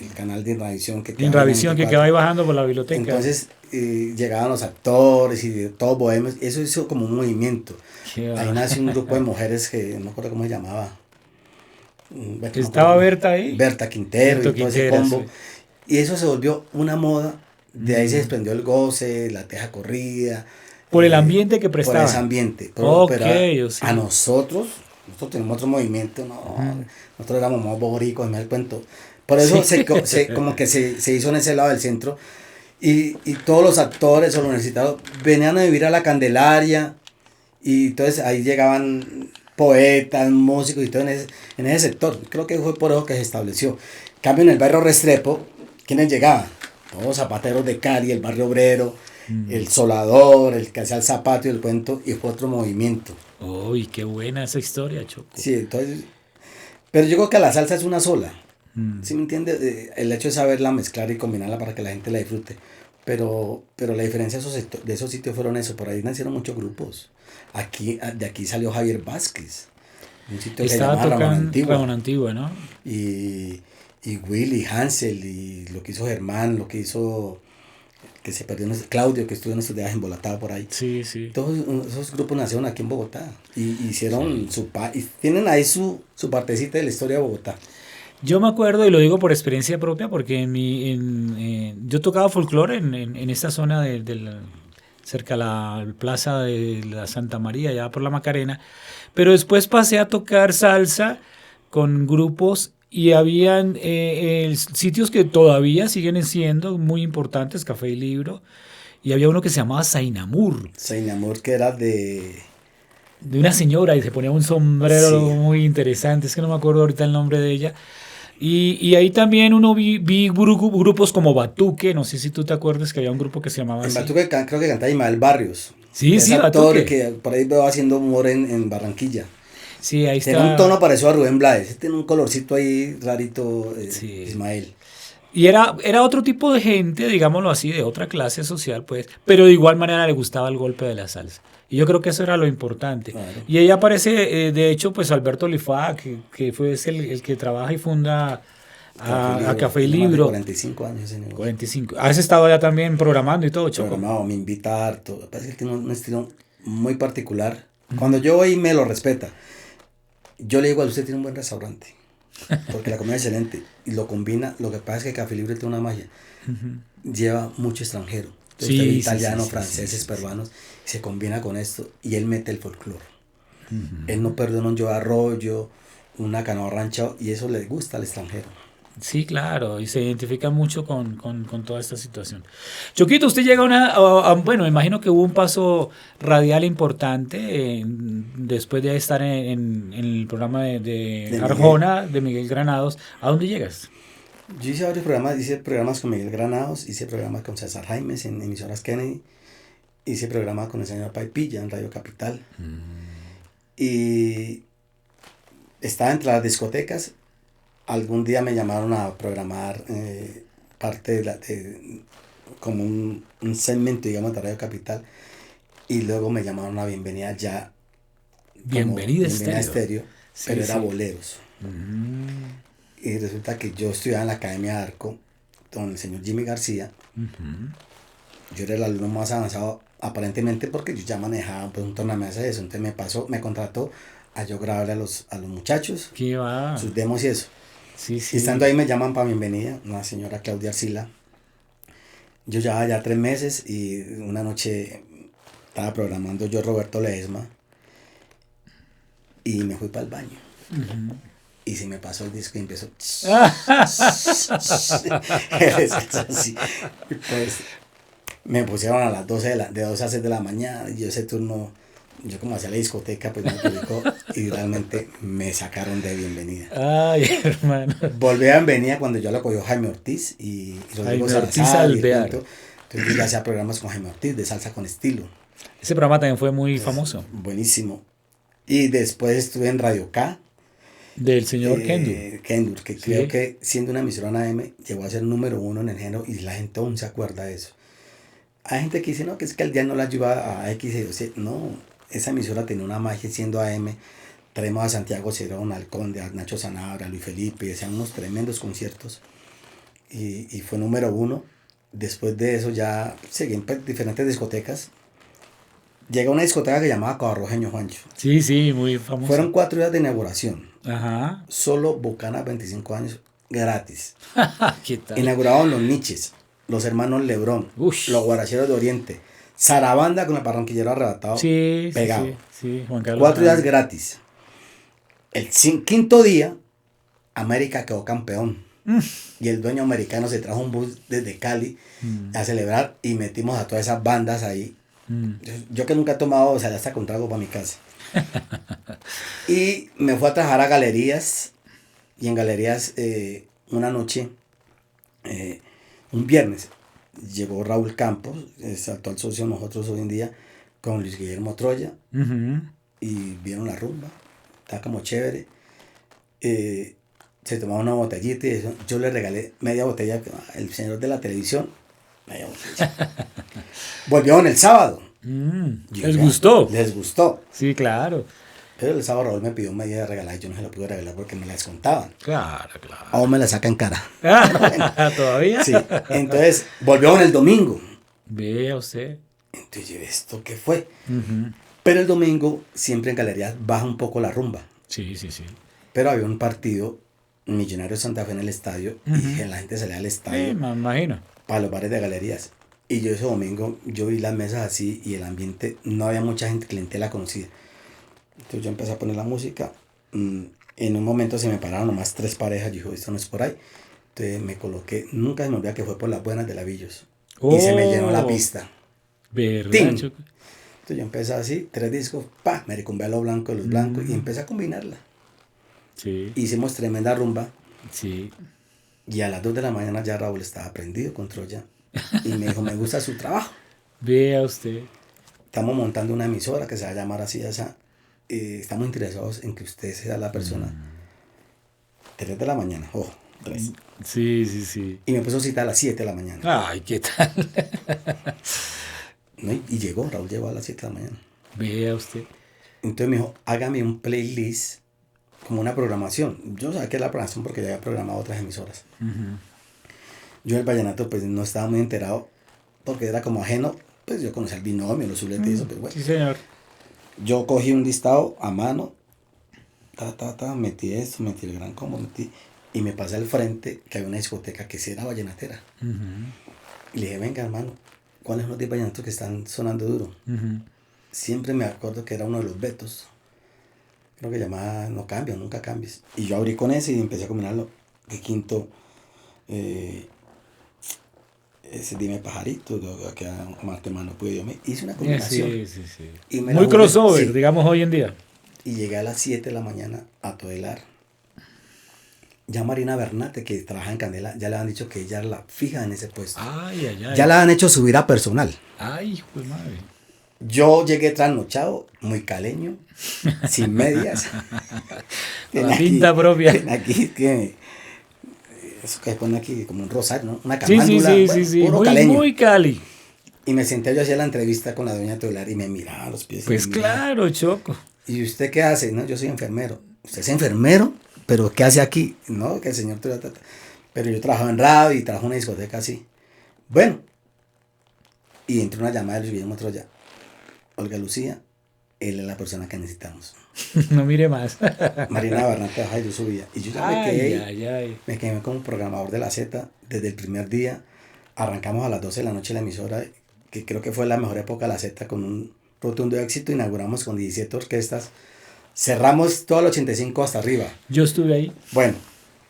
el canal de televisión que En quedaba en la Ravisión, que quedaba ahí 24. bajando por la biblioteca. Entonces llegaban los actores y de todos bohemios, eso hizo como un movimiento. Qué Ahí va. nació un grupo de mujeres que no me acuerdo cómo se llamaba. Bueno, no me acuerdo Estaba Berta ahí. Berta Quintero Berto y todo ese Quintera, combo. sí. Y eso se volvió una moda. De ahí se Mm. desprendió el goce, la teja corrida, Por el eh, ambiente que por ese prestaban. ambiente. Ok, Pero yo a sí. nosotros tenemos otro movimiento, no, Ujú. nosotros éramos más boricos, me el cuento. Por eso Sí. como que se hizo en ese lado del centro. Y todos los actores o los universitarios venían a vivir a la Candelaria. Y entonces ahí llegaban poetas, músicos y todo en ese sector. Creo que fue por eso que se estableció. En cambio, en el barrio Restrepo, ¿quiénes llegaban? Todos los zapateros de Cali, el barrio obrero, Mm. el solador, el que hacía el zapato y el cuento, y fue otro movimiento. Uy, qué buena esa historia, Choco. Sí, entonces, pero yo creo que la salsa es una sola. Mm. ¿Sí me entiendes? El hecho de saberla mezclar y combinarla para que la gente la disfrute. Pero la diferencia de esos sitios fueron eso. Por ahí nacieron muchos grupos. De aquí salió Javier Vázquez, un sitio que se Estaba llamaba Ramón tocando Ramón Antigua. Antigua, ¿no? Y Willy, Hansel, y lo que hizo Germán, lo que hizo, que se perdió, Claudio, que estuvo en estos días embolatado por ahí. Sí, sí. Todos esos grupos nacieron aquí en Bogotá y hicieron Sí. y tienen ahí su partecita de la historia de Bogotá. Yo me acuerdo, y lo digo por experiencia propia, porque yo tocaba folclore en esta zona cerca de la plaza de la Santa María, ya por la Macarena, pero después pasé a tocar salsa con grupos y habían sitios que todavía siguen siendo muy importantes, Café y Libro, y había uno que se llamaba Sainamur, Sein Amor, que era de una señora y se ponía un sombrero sí, muy interesante, es que no me acuerdo ahorita el nombre de ella. Y ahí también vi grupos como Batuque, no sé si tú te acuerdas que había un grupo que se llamaba en así. Batuque creo que cantaba Ismael Barrios, Sí, que es sí, actor Batuque. que por ahí veo haciendo humor en Barranquilla. Sí, ahí Tiene un tono está. parecido a Rubén Blades, tiene un colorcito ahí rarito, Sí. Ismael. Y era otro tipo de gente, digámoslo así, de otra clase social, pues, pero de igual manera le gustaba el golpe de la salsa. Y yo creo que eso era lo importante. Claro. Y ahí aparece, de hecho, pues Alberto Lifá, que fue el que trabaja y funda Café a Libro, Café y tiene más de Libro. 45 años ese negocio. 45. ¿Has estado allá también programando y todo, Choco? Programado, me invita harto. Parece que él tiene un estilo muy particular. Cuando yo voy me lo respeta. Yo le digo a usted tiene un buen restaurante. Porque la comida es excelente. Y lo combina. Lo que pasa es que Café Libre tiene una magia. Lleva mucho extranjero. Entonces usted ve Sí, sí, sí, italianos, sí, sí, franceses, sí, sí. peruanos. Y se combina con esto. Y él mete el folclore. Él no perdona un yo arroyo, una canoa ranchado. Y eso le gusta al extranjero. Sí, claro, y se identifica mucho con toda esta situación. Choquito, usted llega bueno, me imagino que hubo un paso radial importante después de estar en el programa de De Miguel. Arjona, de Miguel Granados. ¿A dónde llegas? Yo hice varios programas. Hice programas con Miguel Granados. Hice programas con César Jaimes en emisoras Kennedy. Hice programas con el señor Paipilla en Radio Capital. Y estaba entre las discotecas. Algún día me llamaron a programar parte como un segmento, digamos, de Radio Capital. Y luego me llamaron a Bienvenida Ya, como Bienvenida Bienvenida Estéreo. Estéreo, Sí, pero era sí. boleros. Mm, Y resulta que yo estudiaba en la Academia de Arco con el señor Jimmy García. ujú. Yo era el alumno más avanzado, aparentemente, porque yo ya manejaba pues, un tornamesa de eso. Entonces me contrató a yo grabarle a los muchachos ¿Qué va? sus demos y eso. Sí, Y estando sí. ahí me llaman para bienvenida, una señora Claudia Arcila. Yo llevaba ya 3 meses y una noche estaba programando yo Roberto Ledesma y me fui para el baño. Ujú. Y se me pasó el disco y empezó. Así. Y pues me pusieron a las 12 de 12 a 6 de la mañana. Y yo ese turno, yo como hacía la discoteca, pues me publicó y realmente me sacaron de bienvenida. Ay, hermano. Volví a bienvenida cuando yo lo cogió Jaime Ortiz y Rodrigo Jaime Ortiz Salazar y el Alvear. cuento. Entonces yo ya hacía programas con Jaime Ortiz de salsa con estilo. Ese programa también fue muy Entonces, famoso. buenísimo. Y después estuve en Radio K, Del señor Kendur. Kendur, que creo Sí. que siendo una emisora AM llegó a ser número uno en el género y la gente aún se acuerda de eso. Hay gente que dice, no, que es que el día no la ayuda a X y Y. Z. No, esa emisora tenía una magia siendo AM. Traemos a Santiago Cerón, al Conde, a Nacho Sanabria, a Luis Felipe, y hacían unos tremendos conciertos. Y fue número uno. Después de eso ya seguí en diferentes discotecas. Llega una discoteca que llamaba Cabarrojeño Juancho. Sí, sí, muy famoso. Fueron 4 días de inauguración. Ajá. Solo Bucana 25 años gratis. ¿Qué tal? Inauguraron los Niches, los hermanos Lebrón, Ush. los Guaracheros de Oriente, Zarabanda con el Barranquillero Arrebatado Sí, sí, pegado. sí, sí, Juan Carlos 4 días Hernández. gratis. El quinto día, América quedó campeón. Y el dueño americano se trajo un bus desde Cali a celebrar y metimos a todas esas bandas ahí. Yo que nunca he tomado, salí hasta con trago para mi casa. Y me fui a trabajar a galerías. Y en galerías, una noche, un viernes, llegó Raúl Campos, es actual socio de nosotros hoy en día, con Luis Guillermo Troya. Ujú. Y vieron la rumba. Estaba como chévere. Se tomaba una botellita y eso, yo le regalé media botella al señor de la televisión. Media botella. Volvieron el sábado. ¿Les gustó? Les gustó. Sí, claro. Pero el sábado Raúl me pidió media de regalar y yo no se la pude regalar porque me la descontaban. Claro, claro. Aún me la sacan cara. ¿Todavía? Sí. Entonces, volvieron el domingo. Vea usted. Entonces, yo, ¿esto qué fue? Ujú. Pero el domingo, siempre en galerías, baja un poco la rumba. Sí, sí, sí. Pero había un partido, Millonarios Santa Fe en el estadio, y la gente salía al estadio Me imagino. para los bares de galerías. Y yo ese domingo, yo vi las mesas así y el ambiente, no había mucha gente, clientela conocida. Entonces yo empecé a poner la música. En un momento se me pararon nomás 3 parejas. Yo dije, esto no es por ahí. Entonces me coloqué, nunca se me olvida que fue por las buenas de Lavillos. Y se me llenó la pista. ¿Verdad, ¡Tin! Choco? Entonces yo empecé así, 3 discos, pa, me recumbé a lo blanco de los blancos y empecé a combinarla. Sí, Hicimos tremenda rumba. sí. Y a las 2 de la mañana ya Raúl estaba prendido con Troya. Y me dijo, me gusta su trabajo. Vea usted. Estamos montando una emisora que se va a llamar así, esa. Estamos interesados en que usted sea la persona. 3 de la mañana, ojo, 3. Sí, sí, sí. Y me puso cita a las 7 de la mañana. Ay, ¿qué tal? ¿No? Y llegó, Raúl llegó a las 7 de la mañana. Vea usted. Entonces me dijo, hágame un playlist como una programación. Yo sabía que era la programación porque ya había programado otras emisoras. Yo el vallenato pues no estaba muy enterado porque era como ajeno. Pues yo conocía el binomio, los zuletes y eso, pero bueno. Sí, señor. Yo cogí un listado a mano, metí esto, metí el gran combo, y me pasé al frente que había una discoteca que sí era vallenatera. Y le dije, venga hermano, ¿cuáles son los 10 vallenatos que están sonando duro? Siempre me acuerdo que era uno de los Betos. Creo que llamaba No Cambias, Nunca Cambies. Y yo abrí con ese y empecé a combinarlo. De quinto, ese Dime Pajarito, que a Marte Mano pude yo. Me hice una combinación. Sí, sí, sí. Y me la Muy jugué, crossover, sí. digamos, hoy en día. Y llegué a las 7 de la mañana a Todelar. Ya Marina Bernate, que trabaja en Candela, ya le han dicho que ella es la fija en ese puesto. Ay, ay, ay. Ya la han hecho subir a personal. Ay, hijo de madre. Yo llegué trasnochado, muy caleño, sin medias. La pinta propia. Aquí, que eso que pone aquí como un rosario, ¿no? Una Sí, sí, camándula, sí, bueno, sí, sí. puro Muy, caleño. muy cali. Y me senté yo hacía la entrevista con la doña Todelar y me miraba los pies. Pues me miraba. claro, Choco. ¿Y usted qué hace? No, yo soy enfermero. ¿Usted es enfermero? ¿Pero qué hace aquí? No, que el señor... Pero yo trabajaba en radio y trabajo en una discoteca así. Bueno. Y entró una llamada de Luis Guillermo Troya. Olga Lucía, él es la persona que necesitamos. No mire más. Marina Barranca, yo subía. Y yo ya me quedé como programador de la Z desde el primer día. Arrancamos a las 12 de la noche la emisora, que creo que fue la mejor época de la Z, con un rotundo éxito. Inauguramos con 17 orquestas. Cerramos todo el 85 hasta arriba. Yo estuve ahí. Bueno,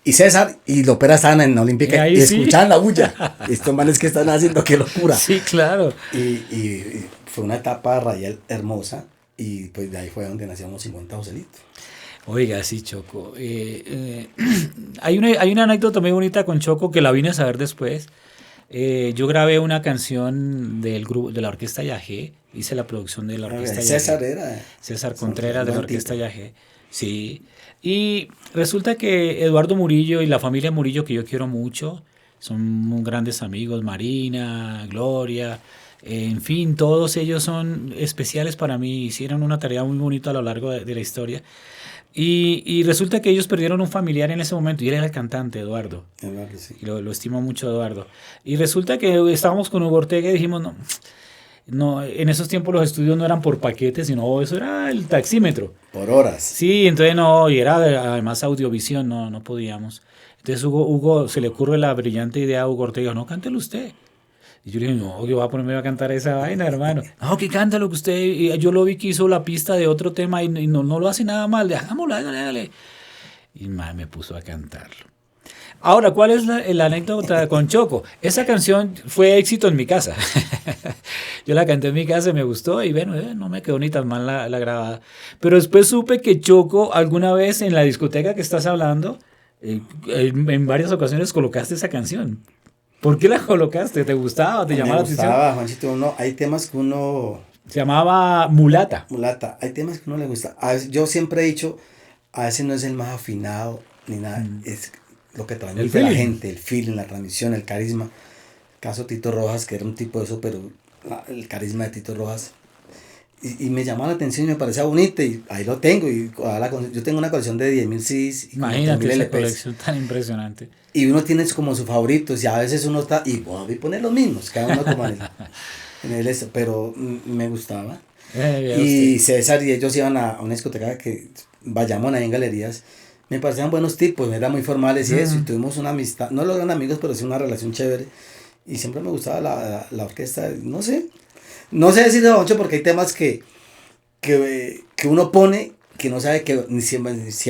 y César y Lopera estaban en Olímpica y escuchaban la bulla. Estos manes que están haciendo, qué locura. Sí, claro. Y fue una etapa radial hermosa. Y pues de ahí fue donde nacíamos 50 Joselitos. Oiga, sí, Choco. Hay una anécdota muy bonita con Choco que la vine a saber después. Yo grabé una canción del grupo de la Orquesta Yagé, hice la producción de la Orquesta Yagé. César Contreras de la Orquesta Yagé. Sí. Y resulta que Eduardo Murillo y la familia Murillo, que yo quiero mucho, son muy grandes amigos, Marina, Gloria, en fin, todos ellos son especiales para mí, hicieron una tarea muy bonita a lo largo de la historia. Y resulta que ellos perdieron un familiar en ese momento, y él era el cantante, Eduardo. Sí. Y lo estimo mucho, Eduardo. Y resulta que estábamos con Hugo Ortega y dijimos, no, en esos tiempos los estudios no eran por paquetes, sino eso era el taxímetro. Por horas. Sí, entonces no, y era además audiovisión, no podíamos. Entonces Hugo se le ocurre la brillante idea a Hugo Ortega, no, cántelo usted. Y yo le dije, no, yo voy a ponerme a cantar esa vaina, hermano. No, que cántalo que usted, y yo lo vi que hizo la pista de otro tema y no lo hace nada mal, hagámoslo, hágale. Y me puso a cantarlo. Ahora, ¿cuál es la anécdota con Choco? Esa canción fue éxito en mi casa. Yo la canté en mi casa y me gustó y bueno, no me quedó ni tan mal la grabada. Pero después supe que Choco alguna vez en la discoteca que estás hablando, en varias ocasiones colocaste esa canción. ¿Por qué la colocaste? ¿Te gustaba? ¿Te llamaba la atención? Me gustaba, Juanchito. Hay temas que uno... Se llamaba Mulata. Hay temas que uno le gusta. Yo siempre he dicho, a veces no es el más afinado ni nada, es lo que transmite la gente, el feeling, la transmisión, el carisma. Caso Tito Rojas, que era un tipo de eso, pero el carisma de Tito Rojas. Y me llamaba la atención y me parecía bonito y ahí lo tengo. Yo tengo una colección de 10.000 CDs. Imagínate esa colección tan impresionante. Y uno tiene como sus favoritos y a veces uno está, y voy a poner los mismos, cada uno como pero me gustaba. Y César y ellos iban a una discoteca que vayamos ahí en Galerías. Me parecían buenos tipos, eran muy formales y eso, y tuvimos una amistad, no lo eran amigos, pero sí una relación chévere. Y siempre me gustaba la orquesta, no sé decirlo mucho porque hay temas que uno pone que no sabe que si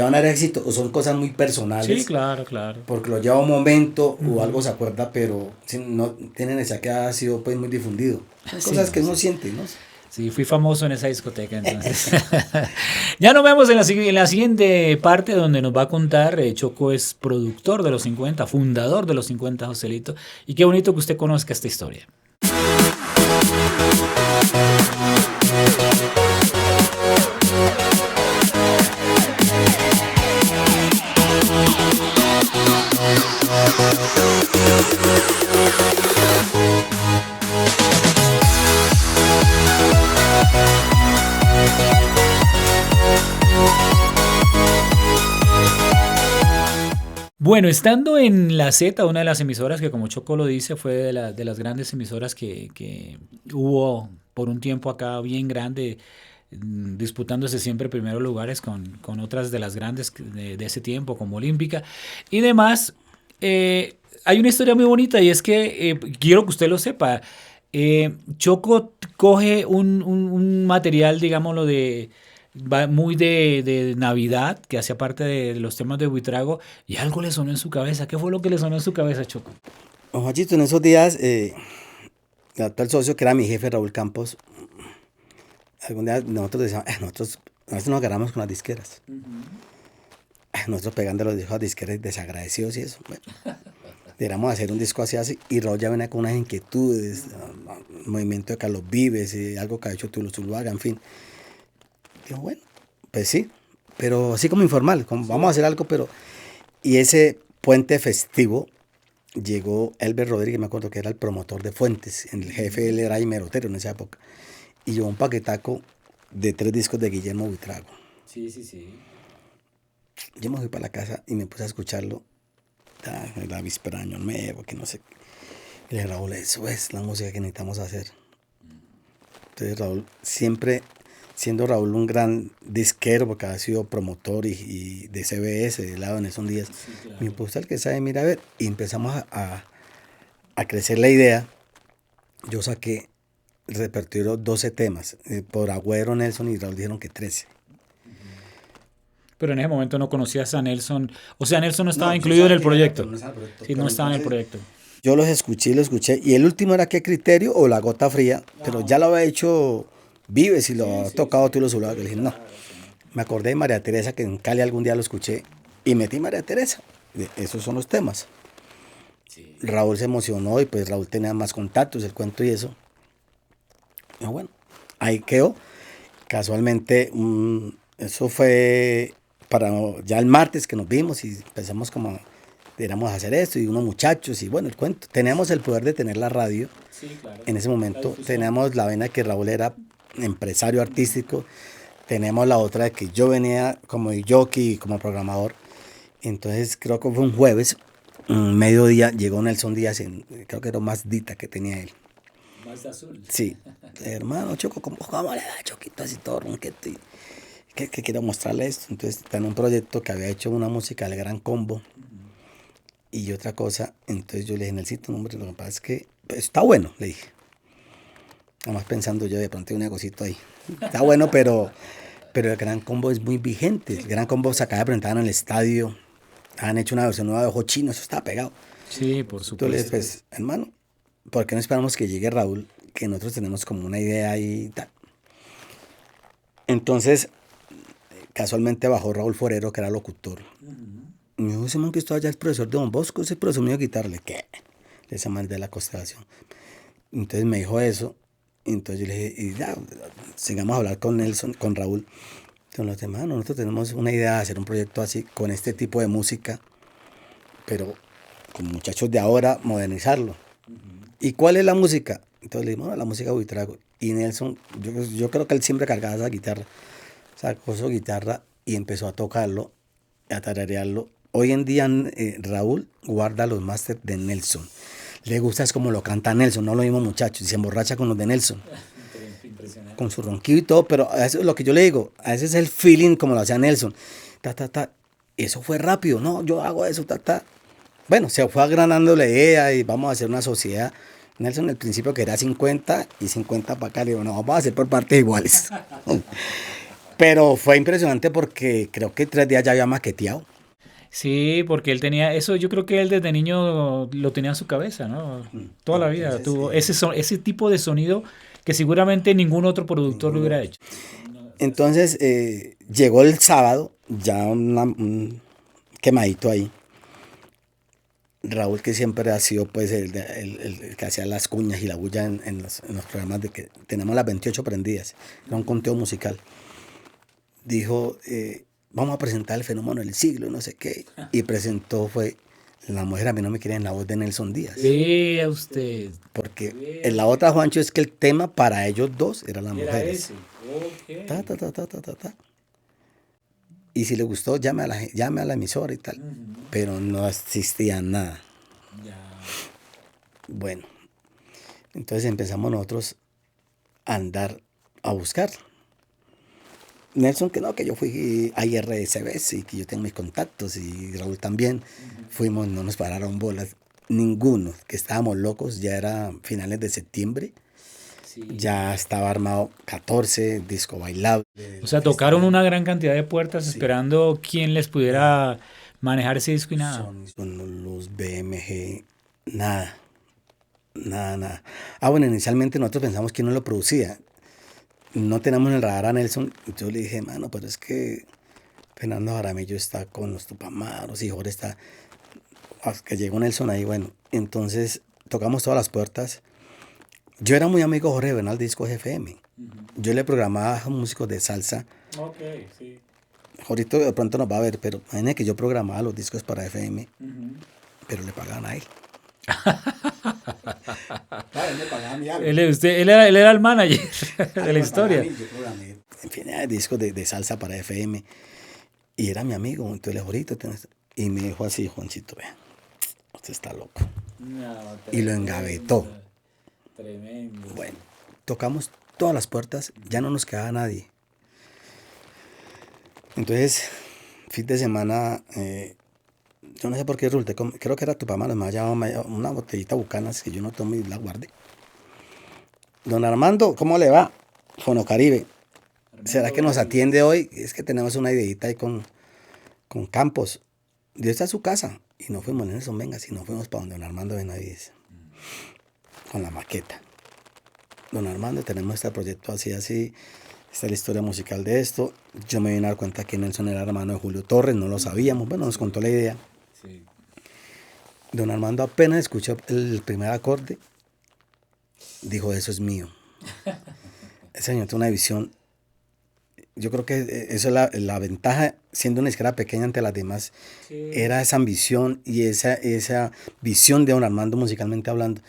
van a dar éxito o son cosas muy personales. Sí, claro. Porque lo lleva un momento o algo se acuerda, pero no tiene necesidad que ha sido pues muy difundido. Son cosas que uno siente, ¿no? Sí, fui famoso en esa discoteca entonces. Ya nos vemos en la siguiente parte donde nos va a contar. Choco es productor de los 50, fundador de los 50 Joselito. Y qué bonito que usted conozca esta historia. Bueno, estando en la Z, una de las emisoras que como Choco lo dice fue de las grandes emisoras que hubo por un tiempo acá bien grande, disputándose siempre primeros lugares con otras de las grandes de ese tiempo como Olímpica y demás. Hay una historia muy bonita y es que quiero que usted lo sepa. Choco coge un material, digámoslo, muy de Navidad, que hacía parte de los temas de Buitrago, y algo le sonó en su cabeza. ¿Qué fue lo que le sonó en su cabeza, Choco? Juanchito, en esos días, el actual socio, que era mi jefe, Raúl Campos, algún día nosotros decíamos, a veces nos agarramos con las disqueras. Nosotros pegando los discos a disqueras desagradecidos y eso. Bueno, deberíamos hacer un disco así, y Raúl ya venía con unas inquietudes, movimiento de Carlos Vives, algo que ha hecho Tulo Zuluaga, en fin. Digo, bueno, pues sí, pero así como informal, vamos a hacer algo, pero... Y ese puente festivo llegó Elber Rodríguez, me acuerdo que era el promotor de Fuentes, el jefe, él era merotero en esa época, y llevó un paquetaco de 3 discos de Guillermo Buitrago. Sí. Yo me fui para la casa y me puse a escucharlo, la víspera de Año Nuevo, que no sé. Y le dije, Raúl, eso es la música que necesitamos hacer. Entonces Raúl siempre siendo Raúl un gran disquero, porque ha sido promotor y de CBS, del lado de Nelson Díaz, Sí, claro. me impuso el que sabe, mira, a ver, y empezamos a crecer la idea. Yo saqué el repertorio 12 temas, por Agüero, Nelson y Raúl dijeron que 13. Pero en ese momento no conocías a Nelson, o sea, Nelson no estaba No, yo incluido en sabía el quién era, proyecto. pero no estaba en el proyecto. Sí, no Pero estaba en el entonces proyecto. yo los escuché y los escuché. Y el último era ¿Qué criterio? O La Gota Fría. Pero ya lo había hecho Vives y lo ha tocado tú y lo subado. Que le dije, no. Me acordé de María Teresa, que en Cali algún día lo escuché. Y metí María Teresa. Esos son los temas. Sí. Raúl se emocionó y pues Raúl tenía más contactos, el cuento y eso. Y bueno, ahí quedó. Casualmente, eso fue para ya el martes que nos vimos y empezamos como, deberíamos hacer esto y unos muchachos y bueno, el cuento. Teníamos el poder de tener la radio. Sí, claro. En ese La momento difusión. teníamos la vena que Raúl era empresario artístico. Teníamos la otra de que yo venía como jockey, como programador. Entonces creo que fue un jueves, mediodía, llegó Nelson Díaz, creo que era más Dita que tenía él. Más de azul. Sí, hermano Choco, ¿cómo le da Choquito así todo ronqueto? Y que quiero mostrarle esto. Entonces, está en un proyecto que había hecho una música del Gran Combo y otra cosa. Entonces yo le dije, Nelsito, hombre, lo que pasa es que pues, está bueno, le dije. Además pensando yo, de pronto hay un negocito ahí. Está bueno, pero el Gran Combo es muy vigente. El Gran Combo se acaba de presentar en el estadio. Han hecho una versión nueva de Ojo Chino, eso está pegado. Sí, por Entonces le dije, supuesto. pues, hermano, ¿por qué no esperamos que llegue Raúl? Que nosotros tenemos como una idea ahí y tal. Entonces, casualmente bajó Raúl Forero, que era locutor. Y me dijo, ese man que está allá es profesor de Don Bosco, ese profesor mío de guitarra. Le dije, ¿qué? Ese man de la constelación. Entonces me dijo eso. Y entonces yo le dije, y ya, sigamos a hablar con Nelson, con Raúl. Con los demás, nosotros tenemos una idea de hacer un proyecto así, con este tipo de música, pero con muchachos de ahora, modernizarlo. ¿Y cuál es la música? Entonces le dijimos, bueno, la música Buitrago. Y Nelson, yo creo que él siempre cargaba esa guitarra. Sacó su guitarra y empezó a tocarlo, a tararearlo. Hoy en día Raúl guarda los másters de Nelson. Le gusta es como lo canta Nelson, no lo mismo muchachos, y se emborracha con los de Nelson. Impresionante. Con su ronquido y todo, pero eso es lo que yo le digo, a ese es el feeling como lo hacía Nelson. Ta, ta, ta. Eso fue rápido, no, yo hago eso, ta, ta. Bueno, se fue agranando la idea y vamos a hacer una sociedad. Nelson al principio quería 50 y 50 para acá. Le digo, no, vamos a hacer por partes iguales. Pero fue impresionante porque creo que 3 días ya había maqueteado. Sí, porque él tenía eso, yo creo que él desde niño lo tenía en su cabeza, ¿no? Toda la vida Entonces, tuvo ese tipo de sonido que seguramente ningún otro productor lo hubiera hecho. entonces llegó el sábado, ya un quemadito ahí. Raúl, que siempre ha sido pues el que hacía las cuñas y la bulla en los programas de que tenemos las 28 prendidas, era un conteo musical. Dijo, vamos a presentar el fenómeno del siglo, no sé qué. Y presentó fue La mujer a mí no me quiere en la voz de Nelson Díaz. Vea usted. Porque en la otra, Juancho, es que el tema para ellos dos era las mujeres. Okay. Ta, ta, ta, ta, ta, ta, ta. Y si le gustó, llame a la emisora y tal. Pero no existía nada. Ya. Bueno, entonces empezamos nosotros a andar a buscar. Nelson, que no, que yo fui a IRSBs y que yo tengo mis contactos y Raúl también. Fuimos, no nos pararon bolas. Ninguno, que estábamos locos, ya era finales de septiembre. Sí. Ya estaba armado 14, disco bailable. O sea, tocaron una gran cantidad de puertas Sí. esperando quien les pudiera manejar ese disco y nada. Son los BMG, nada, nada, nada. Ah, bueno, inicialmente nosotros pensamos que no lo producía. No tenemos en el radar a Nelson. Yo le dije, mano, pero es que Fernando Jaramillo está con los Tupamaros y Jorge está. Que llegó Nelson ahí, bueno. Entonces tocamos todas las puertas. Yo era muy amigo de Jorge Bernal de Discos FM. Yo le programaba a músicos de salsa. Ok, sí. Ahorita de pronto nos va a ver, pero imagínate que yo programaba los discos para FM, pero le pagaban a él. Claro, él me pagaba a mí algo. Él era el manager de la historia. Yo programé infinidad de discos de salsa para FM y era mi amigo. Entonces le dije, ahorita y me dijo así, Juancito, vea, usted está loco. No, Y lo engavetó. Tremendo. Bueno, tocamos todas las puertas, ya no nos quedaba nadie. Entonces, fin de semana, yo no sé por qué resulté, creo que era tu mamá, me había llamado una botellita Bucanas que yo no tomé y la guardé. Don Armando, ¿cómo le va? Fonocaribe. ¿Será que nos atiende hoy? Es que tenemos una ideita ahí con Campos. Dios está a su casa. Y no fuimos, Nelson, venga, si no fuimos para donde don Armando Benavides. Con la maqueta. Don Armando, tenemos este proyecto así, así. Esta es la historia musical de esto. Yo me vine a dar cuenta que Nelson era hermano de Julio Torres, no lo sabíamos. Bueno, nos contó la idea. Sí. Don Armando apenas escuchó el primer acorde, dijo, eso es mío. Ese señor tiene una visión. Yo creo que eso es la ventaja, siendo una escala pequeña ante las demás, sí. Era esa ambición y esa visión de don Armando musicalmente hablando.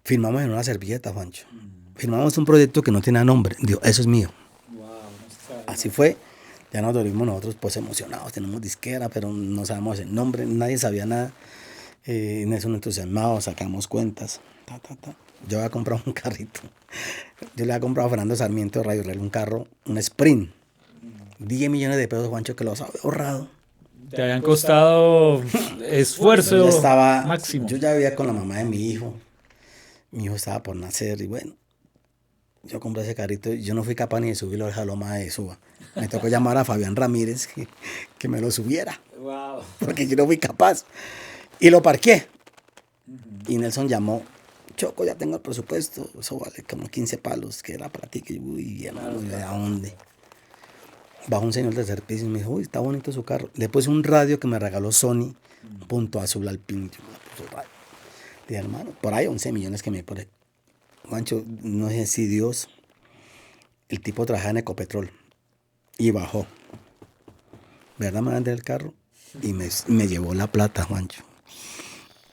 Firmamos en una servilleta, Juancho. Firmamos un proyecto que no tenía nombre. Dijo, eso es mío. Wow, así fue. Ya nos dormimos nosotros pues emocionados. Tenemos disquera, pero no sabemos el nombre. Nadie sabía nada. Nelson entusiasmado, sacamos cuentas. Yo había comprado un carrito. Yo le había comprado a Fernando Sarmiento de Radio Real un carro, un Sprint. 10 millones de pesos, Juancho, que los había ahorrado. Te habían costado esfuerzo máximo. Yo ya vivía con la mamá de mi hijo. Mi hijo estaba por nacer y bueno, yo compré ese carrito y yo no fui capaz ni de subirlo al jaloma de suba. Me tocó llamar a Fabián Ramírez que me lo subiera. Wow. Porque yo no fui capaz. Y lo parqué. Y Nelson llamó, Choco, ya tengo el presupuesto, eso vale como 15 palos, que era para ti. Que uy, hermano, ¿de dónde? Bajó un señor del servicio y me dijo, uy, está bonito su carro. Le puse un radio que me regaló Sony, punto azul al pincho. Dije, hermano, por ahí 11 millones que me pone. Juancho, no sé si Dios, el tipo trabajaba en Ecopetrol y bajó. ¿Verdad? Me vendí el carro y me llevó la plata, Juancho.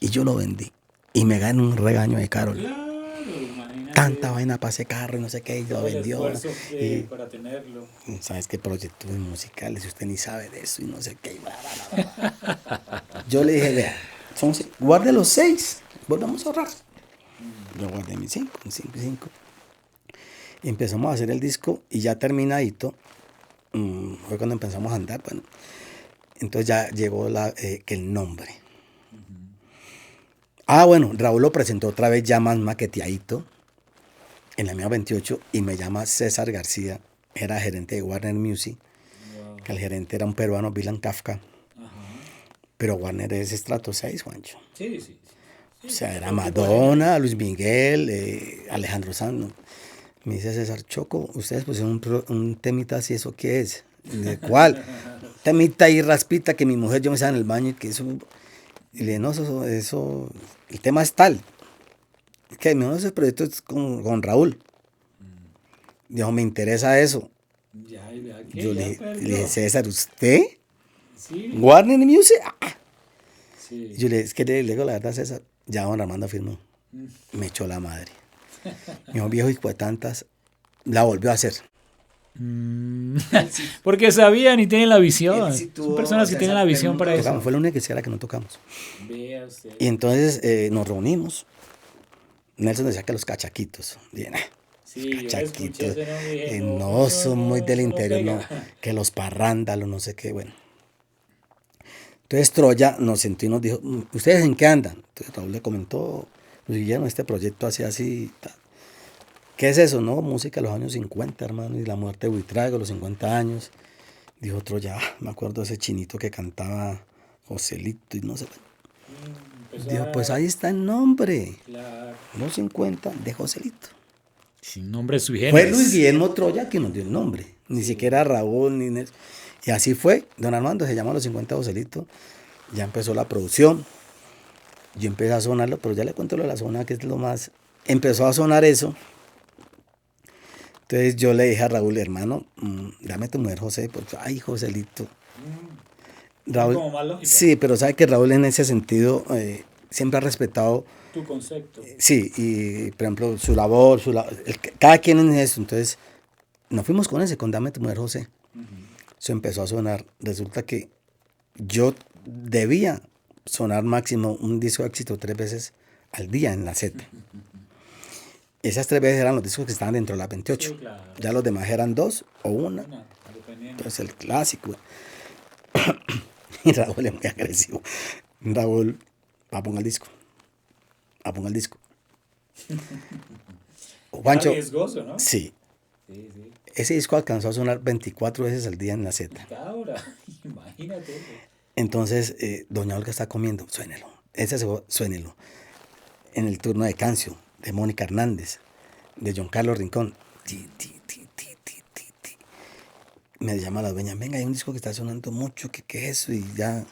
Y yo lo vendí. Y me gané un regaño de Carol. Claro, tanta vaina para ese carro y no sé qué, y lo vendió. Y para tenerlo. ¿Sabes qué proyectos musicales? Usted ni sabe de eso y no sé qué. Yo le dije, vea, guarde los 6, volvamos a ahorrar. Yo guardé mis 5. Y empezamos a hacer el disco y ya terminadito, fue cuando empezamos a andar, bueno. Entonces ya llegó que el nombre. Bueno, Raúl lo presentó otra vez ya más maqueteadito en la mía 28 y me llama César García, era gerente de Warner Music, wow. Que el gerente era un peruano, Vilan Kafka. Ajá. Pero Warner es estrato 6, Juancho. Sí. O sea, era Madonna, Luis Miguel, Alejandro Sanz. Me dice César, Choco, ustedes pusieron un temita así, ¿eso qué es? ¿De cuál? Temita y raspita que mi mujer, yo me estaba en el baño y que eso... Y le dije, no, eso, el tema es tal. Que me ese proyecto es con Raúl. Dijo, me interesa eso. Yo le dije, César, ¿usted? Sí. ¿Warner Music? Sí. Yo le dije, es que le digo la verdad, César, ya don Armando firmó. Me echó la madre. Mi hijo viejo hijo de tantas, la volvió a hacer. Porque sabían y tienen la visión. Son personas que tienen la visión para eso. Fue la única que no tocamos. Y entonces nos reunimos. Nelson decía que los cachaquitos. Bien, sí, cachaquitos. No, son muy del interior, no, que los parrándalos, no sé qué, bueno. Entonces Troya nos sentó y nos dijo, ¿ustedes en qué andan? Entonces Raúl le comentó, Luis Guillermo, este proyecto así, tal. ¿Qué es eso? No, música de los años 50, hermano, y la muerte de Buitrago, los 50 años. Dijo otro, ya, me acuerdo de ese chinito que cantaba Joselito y no sé. Dijo, pues ahí está el nombre. Claro. Los 50 de Joselito. Sin nombre sui generis. Fue Luis Guillermo Troya quien nos dio el nombre. Ni siquiera Raúl, ni Nelson. Y así fue. Don Armando se llama Los 50 de Joselito. Ya empezó la producción. Yo empecé a sonarlo, pero ya le cuento lo de la zona, que es lo más... Empezó a sonar eso. Entonces yo le dije a Raúl, hermano, dame tu mujer José, porque, ay, Joselito. Raúl, como más lógico. Sí, pero sabe que Raúl en ese sentido siempre ha respetado tu concepto. Sí, y por ejemplo su labor, cada quien en eso. Entonces nos fuimos con ese, con Dame tu mujer José. Eso empezó a sonar. Resulta que yo debía sonar máximo un disco de éxito 3 veces al día en la Z. Esas 3 veces eran los discos que estaban dentro de la 28. Sí, claro. Ya los demás eran 2 o 1. Entonces el clásico. Y Raúl es muy agresivo. Raúl, ponga el disco. Ponga el disco. Juancho. Era riesgoso, ¿no? Sí. Sí, sí. Ese disco alcanzó a sonar 24 veces al día en la Z. Cada hora, imagínate. Entonces, doña Olga está comiendo, suénelo. Suénelo. En el turno de Cancio, de Mónica Hernández, de John Carlos Rincón. Ti. Me llama la dueña, venga, hay un disco que está sonando mucho, ¿qué es eso? Y ya,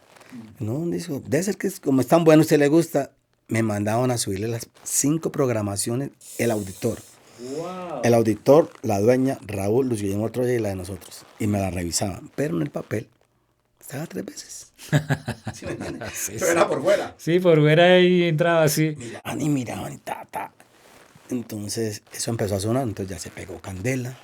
no, un disco, debe ser que como es tan bueno, a usted le gusta. Me mandaban a subirle las 5 programaciones, el auditor. Wow. El auditor, la dueña, Raúl, Luis Guillermo Troya y la de nosotros. Y me la revisaban, pero en el papel estaba 3 veces. ¿Sí me entiendes? Sí, pero era por fuera. Sí, por fuera y entraba así. Miraban y ta. Entonces, eso empezó a sonar, entonces ya se pegó Candela.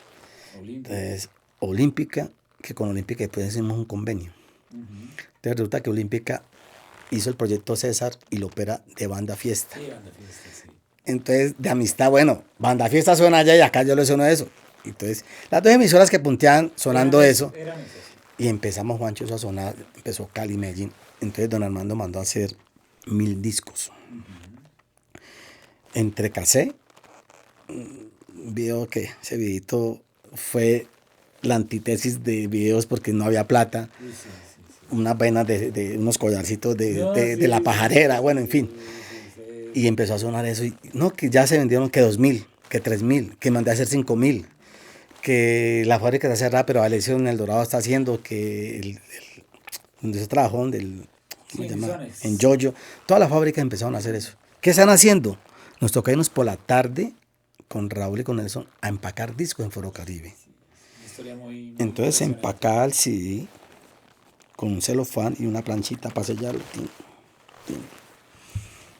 Entonces, Olímpica, que con Olímpica después hicimos un convenio. Entonces resulta que Olímpica hizo el proyecto César y lo opera de Banda Fiesta. Sí, Banda Fiesta, sí. Entonces, de amistad, bueno, Banda Fiesta suena allá y acá yo le sueno eso. Entonces, las 2 emisoras que punteaban sonando eso. Y empezamos, Juancho, eso a sonar, empezó Cali, Medellín. Entonces, don Armando mandó a hacer 1000 discos. Entre casé, video que ese videito fue la antítesis de videos porque no había plata. Sí. Unas venas de unos collarcitos de la pajarera, bueno, en fin. Y empezó a sonar eso. Y, no, que ya se vendieron que 2000, que 3000, que mandé a hacer 5000, que la fábrica está cerrada, pero Alessio en El Dorado está haciendo, que donde se trabajó, ¿cómo se llama? En Yoyo. Todas las fábricas empezaron a hacer eso. ¿Qué están haciendo? Nos toca irnos por la tarde con Raúl y con Nelson a empacar discos en Foro Caribe. Muy entonces se empacaba el CD con un celofán y una planchita para sellarlo.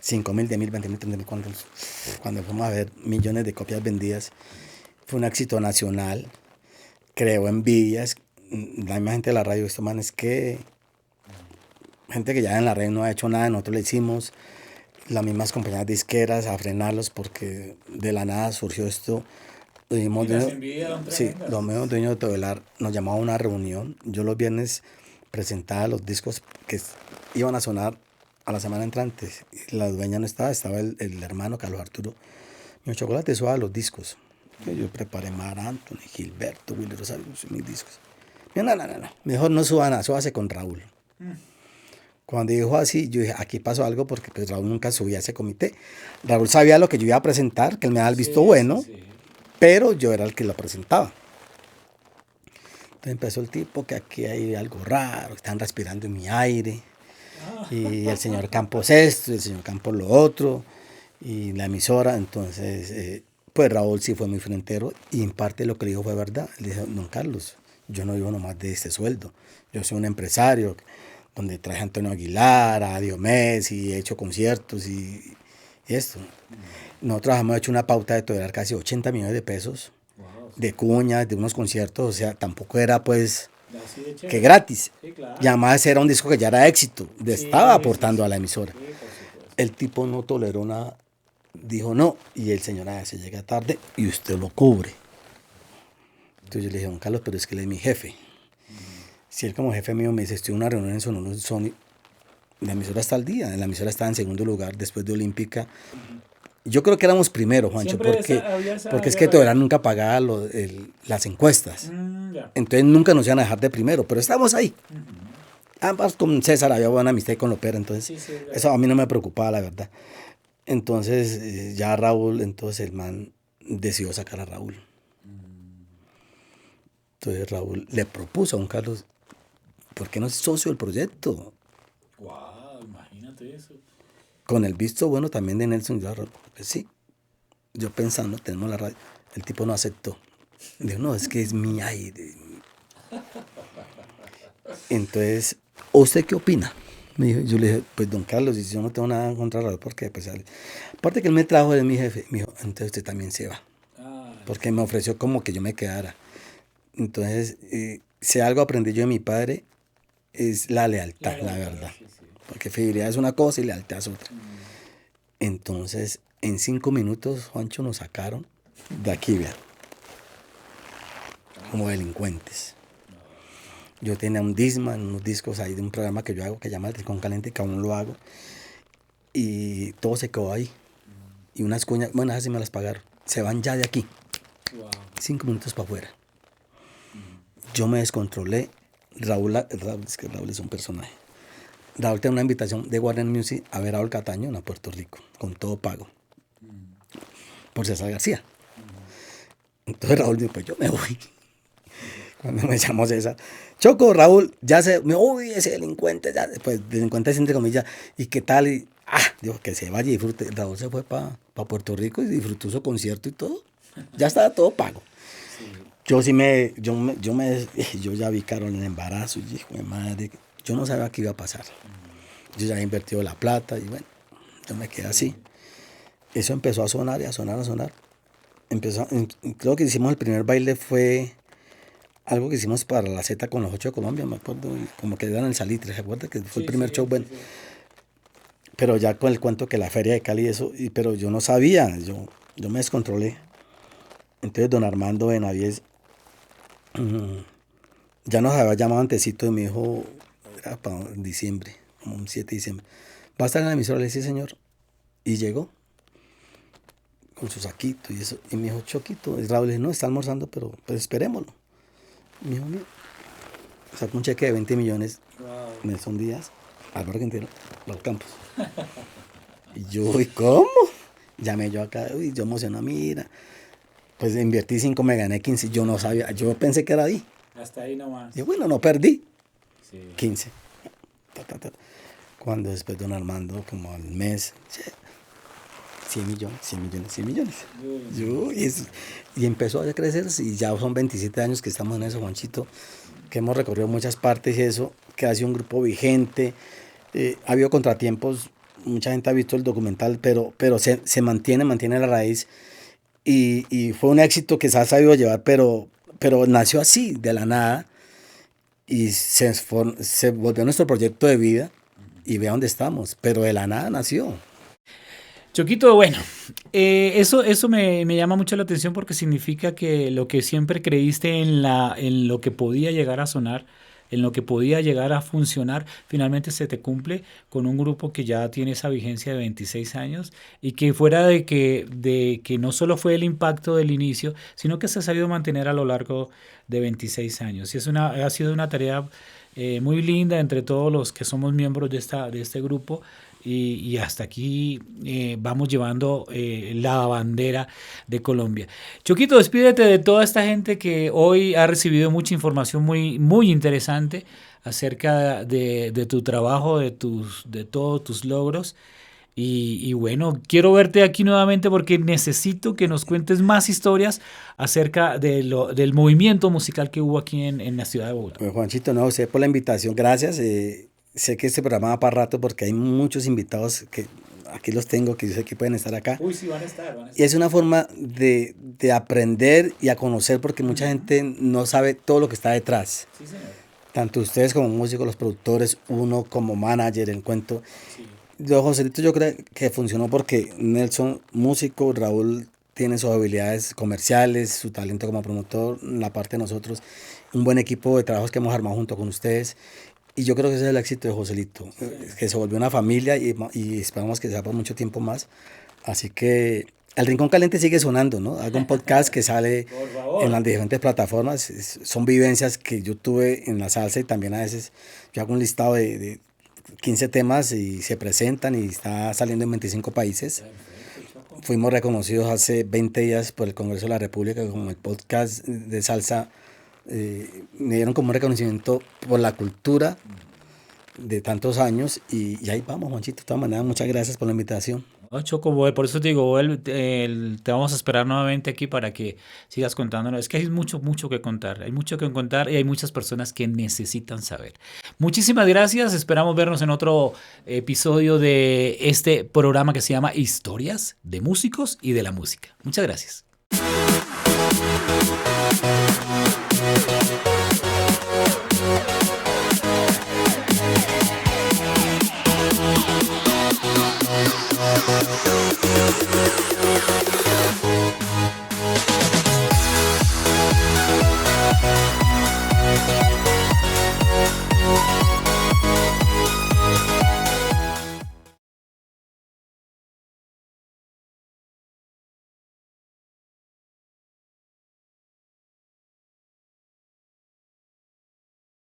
5.000, 10.000, 20.000, 30.000. Cuando fuimos a ver millones de copias vendidas, fue un éxito nacional. Creó envidias. La misma gente de la radio, estos manes que gente que ya en la radio no ha hecho nada, nosotros le hicimos. Las mismas compañías disqueras a frenarlos porque de la nada surgió esto. Los mismos dueños de Tobelar nos llamaban a una reunión. Yo los viernes presentaba los discos que iban a sonar a la semana entrante. La dueña no estaba, estaba el hermano Carlos Arturo. Mi chocolate suave los discos. Yo preparé Mar Anthony, Gilberto, Willy Rosario, mis discos. No, mejor no suba nada, súbase con Raúl. Cuando dijo así, yo dije, aquí pasó algo porque pues Raúl nunca subía a ese comité. Raúl sabía lo que yo iba a presentar, que él me daba el visto bueno, pero yo era el que lo presentaba. Entonces empezó el tipo que aquí hay algo raro, están respirando en mi aire, y el señor Campos esto, y el señor Campos lo otro, y la emisora. Entonces, pues Raúl sí fue muy frentero, y en parte lo que le dijo fue verdad. Le dijo, don Carlos, yo no vivo nomás de este sueldo, yo soy un empresario, donde traje a Antonio Aguilar, a Diomedes, y he hecho conciertos y esto. Nosotros hemos hecho una pauta de tolerar casi 80 millones de pesos de cuñas, de unos conciertos, o sea, tampoco era pues que gratis. Sí, claro. Y además era un disco que ya era éxito, estaba aportando a la emisora. El tipo no toleró nada, dijo no, y el señor se llega tarde y usted lo cubre. Entonces yo le dije, don Carlos, pero es que él es mi jefe. Si él como jefe mío me dice, estoy en una reunión en Sonoro Sony, la emisora está al día, la emisora está en segundo lugar después de Olímpica. Yo creo que éramos primero, Juancho, porque es que Tobelar nunca pagaba las encuestas. Entonces nunca nos iban a dejar de primero, pero estábamos ahí. Ambas con César había buena amistad con Lopera, entonces eso a mí no me preocupaba, la verdad. Entonces ya Raúl, entonces el man decidió sacar a Raúl. Entonces Raúl le propuso a don Carlos, ¿por qué no es socio del proyecto? Wow, imagínate eso. Con el visto bueno también de Nelson, pues sí. Yo pensando, tenemos la radio. El tipo no aceptó. Dijo, no, es que es mi aire. Entonces, ¿usted qué opina? Me dijo, yo le dije, pues don Carlos, yo no tengo nada en contra de Raúl, porque pues, aparte que él me trajo de mi jefe, me dijo, entonces usted también se va. Porque me ofreció como que yo me quedara. Entonces, si algo aprendí yo de mi padre, es la lealtad, la verdad. Porque fidelidad es una cosa y lealtad es otra. Entonces, en 5 minutos, Juancho, nos sacaron de aquí, vean, como delincuentes. Yo tenía un Discman, unos discos ahí de un programa que yo hago que se llama El Rincón Caliente, que aún lo hago. Y todo se quedó ahí. Y unas cuñas, bueno, esas sí me las pagaron. Se van ya de aquí. Wow. 5 minutos para afuera. Yo me descontrolé. Raúl, es que Raúl es un personaje. Raúl tenía una invitación de Warner Music a ver a Raúl Cataño en Puerto Rico, con todo pago. Por César García. Entonces Raúl dijo, pues yo me voy. Cuando me llamó César, Choco, Raúl, ya se, uy, ese delincuente, ya, pues delincuente entre comillas, ¿y qué tal? Y, dijo, que se vaya y disfrute. Raúl se fue para Puerto Rico y disfrutó su concierto y todo. Ya estaba todo pago. Sí. Yo ya vi caro en el embarazo y dije, madre, yo no sabía qué iba a pasar. Yo ya había invertido la plata y bueno, yo me quedé así. Eso empezó a sonar y a sonar, a sonar. Creo que hicimos el primer baile fue algo que hicimos para la Z con los 8 de Colombia, me acuerdo, como que eran el Salitre, ¿se acuerda? Que fue el primer show, bueno. Sí. Pero ya con el cuento que la feria de Cali y eso, pero yo no sabía, yo me descontrolé. Entonces don Armando Benavides ya nos había llamado antesito y me dijo, era para diciembre, como un 7 de diciembre, ¿va a estar en la emisora? Le dije, sí, señor. Y llegó con su saquito y eso, y me dijo, Choquito, y Raúl le dije, no, está almorzando, pero pues esperémoslo. Me dijo, mira, sacó un cheque de 20 millones, wow. Nelson Díaz, Álvaro Quintero, Los Campos. Y yo, ¿y cómo? Llamé yo acá, uy, yo emocionado, mira, pues invertí 5, me gané 15, yo no sabía, yo pensé que era ahí. Hasta ahí nomás. Y bueno, no perdí, sí. 15. Cuando después don Armando, como al mes, 100 millones. Y empezó a crecer y ya son 27 años que estamos en eso, Juanchito, que hemos recorrido muchas partes y eso, que ha sido un grupo vigente, ha habido contratiempos, mucha gente ha visto el documental, pero se mantiene la raíz y fue un éxito que se ha sabido llevar, pero nació así, de la nada, y se volvió nuestro proyecto de vida y vea dónde estamos, pero de la nada nació. Choquito, bueno, eso me llama mucho la atención porque significa que lo que siempre creíste en lo que podía llegar a sonar, en lo que podía llegar a funcionar, finalmente se te cumple con un grupo que ya tiene esa vigencia de 26 años y que fuera de que no solo fue el impacto del inicio, sino que se ha sabido mantener a lo largo de 26 años. Y ha sido una tarea muy linda entre todos los que somos miembros de este grupo. Y hasta aquí vamos llevando la bandera de Colombia. Choquito, despídete de toda esta gente que hoy ha recibido mucha información muy, muy interesante acerca de tu trabajo, de todos tus logros. Y bueno, quiero verte aquí nuevamente porque necesito que nos cuentes más historias acerca del movimiento musical que hubo aquí en la ciudad de Bogotá. Pues Juanchito, no, sé por la invitación, gracias. Sé que este programa va para rato porque hay muchos invitados que aquí los tengo, que yo sé que pueden estar acá. Uy, sí, van a estar. Y es una forma de aprender y a conocer porque mucha gente no sabe todo lo que está detrás. Sí, señor. Tanto ustedes como músicos, los productores, uno como manager, el cuento. Sí. Yo, Joselito, yo creo que funcionó porque Nelson, músico, Raúl tiene sus habilidades comerciales, su talento como promotor, la parte de nosotros, un buen equipo de trabajos que hemos armado junto con ustedes. Y yo creo que ese es el éxito de Joselito, sí. Que se volvió una familia y esperamos que sea por mucho tiempo más. Así que El Rincón Caliente sigue sonando, ¿no? Hago un podcast que sale en las diferentes plataformas. Son vivencias que yo tuve en la salsa y también a veces yo hago un listado de 15 temas y se presentan y está saliendo en 25 países. Fuimos reconocidos hace 20 días por el Congreso de la República como el podcast de salsa. Me dieron como un reconocimiento por la cultura de tantos años y ahí vamos, Juanchito. De todas maneras, muchas gracias por la invitación. Choco, por eso te digo, te vamos a esperar nuevamente aquí para que sigas contándonos. Es que hay mucho que contar, y hay muchas personas que necesitan saber. Muchísimas gracias, esperamos vernos en otro episodio de este programa que se llama Historias de Músicos y de la Música. Muchas gracias.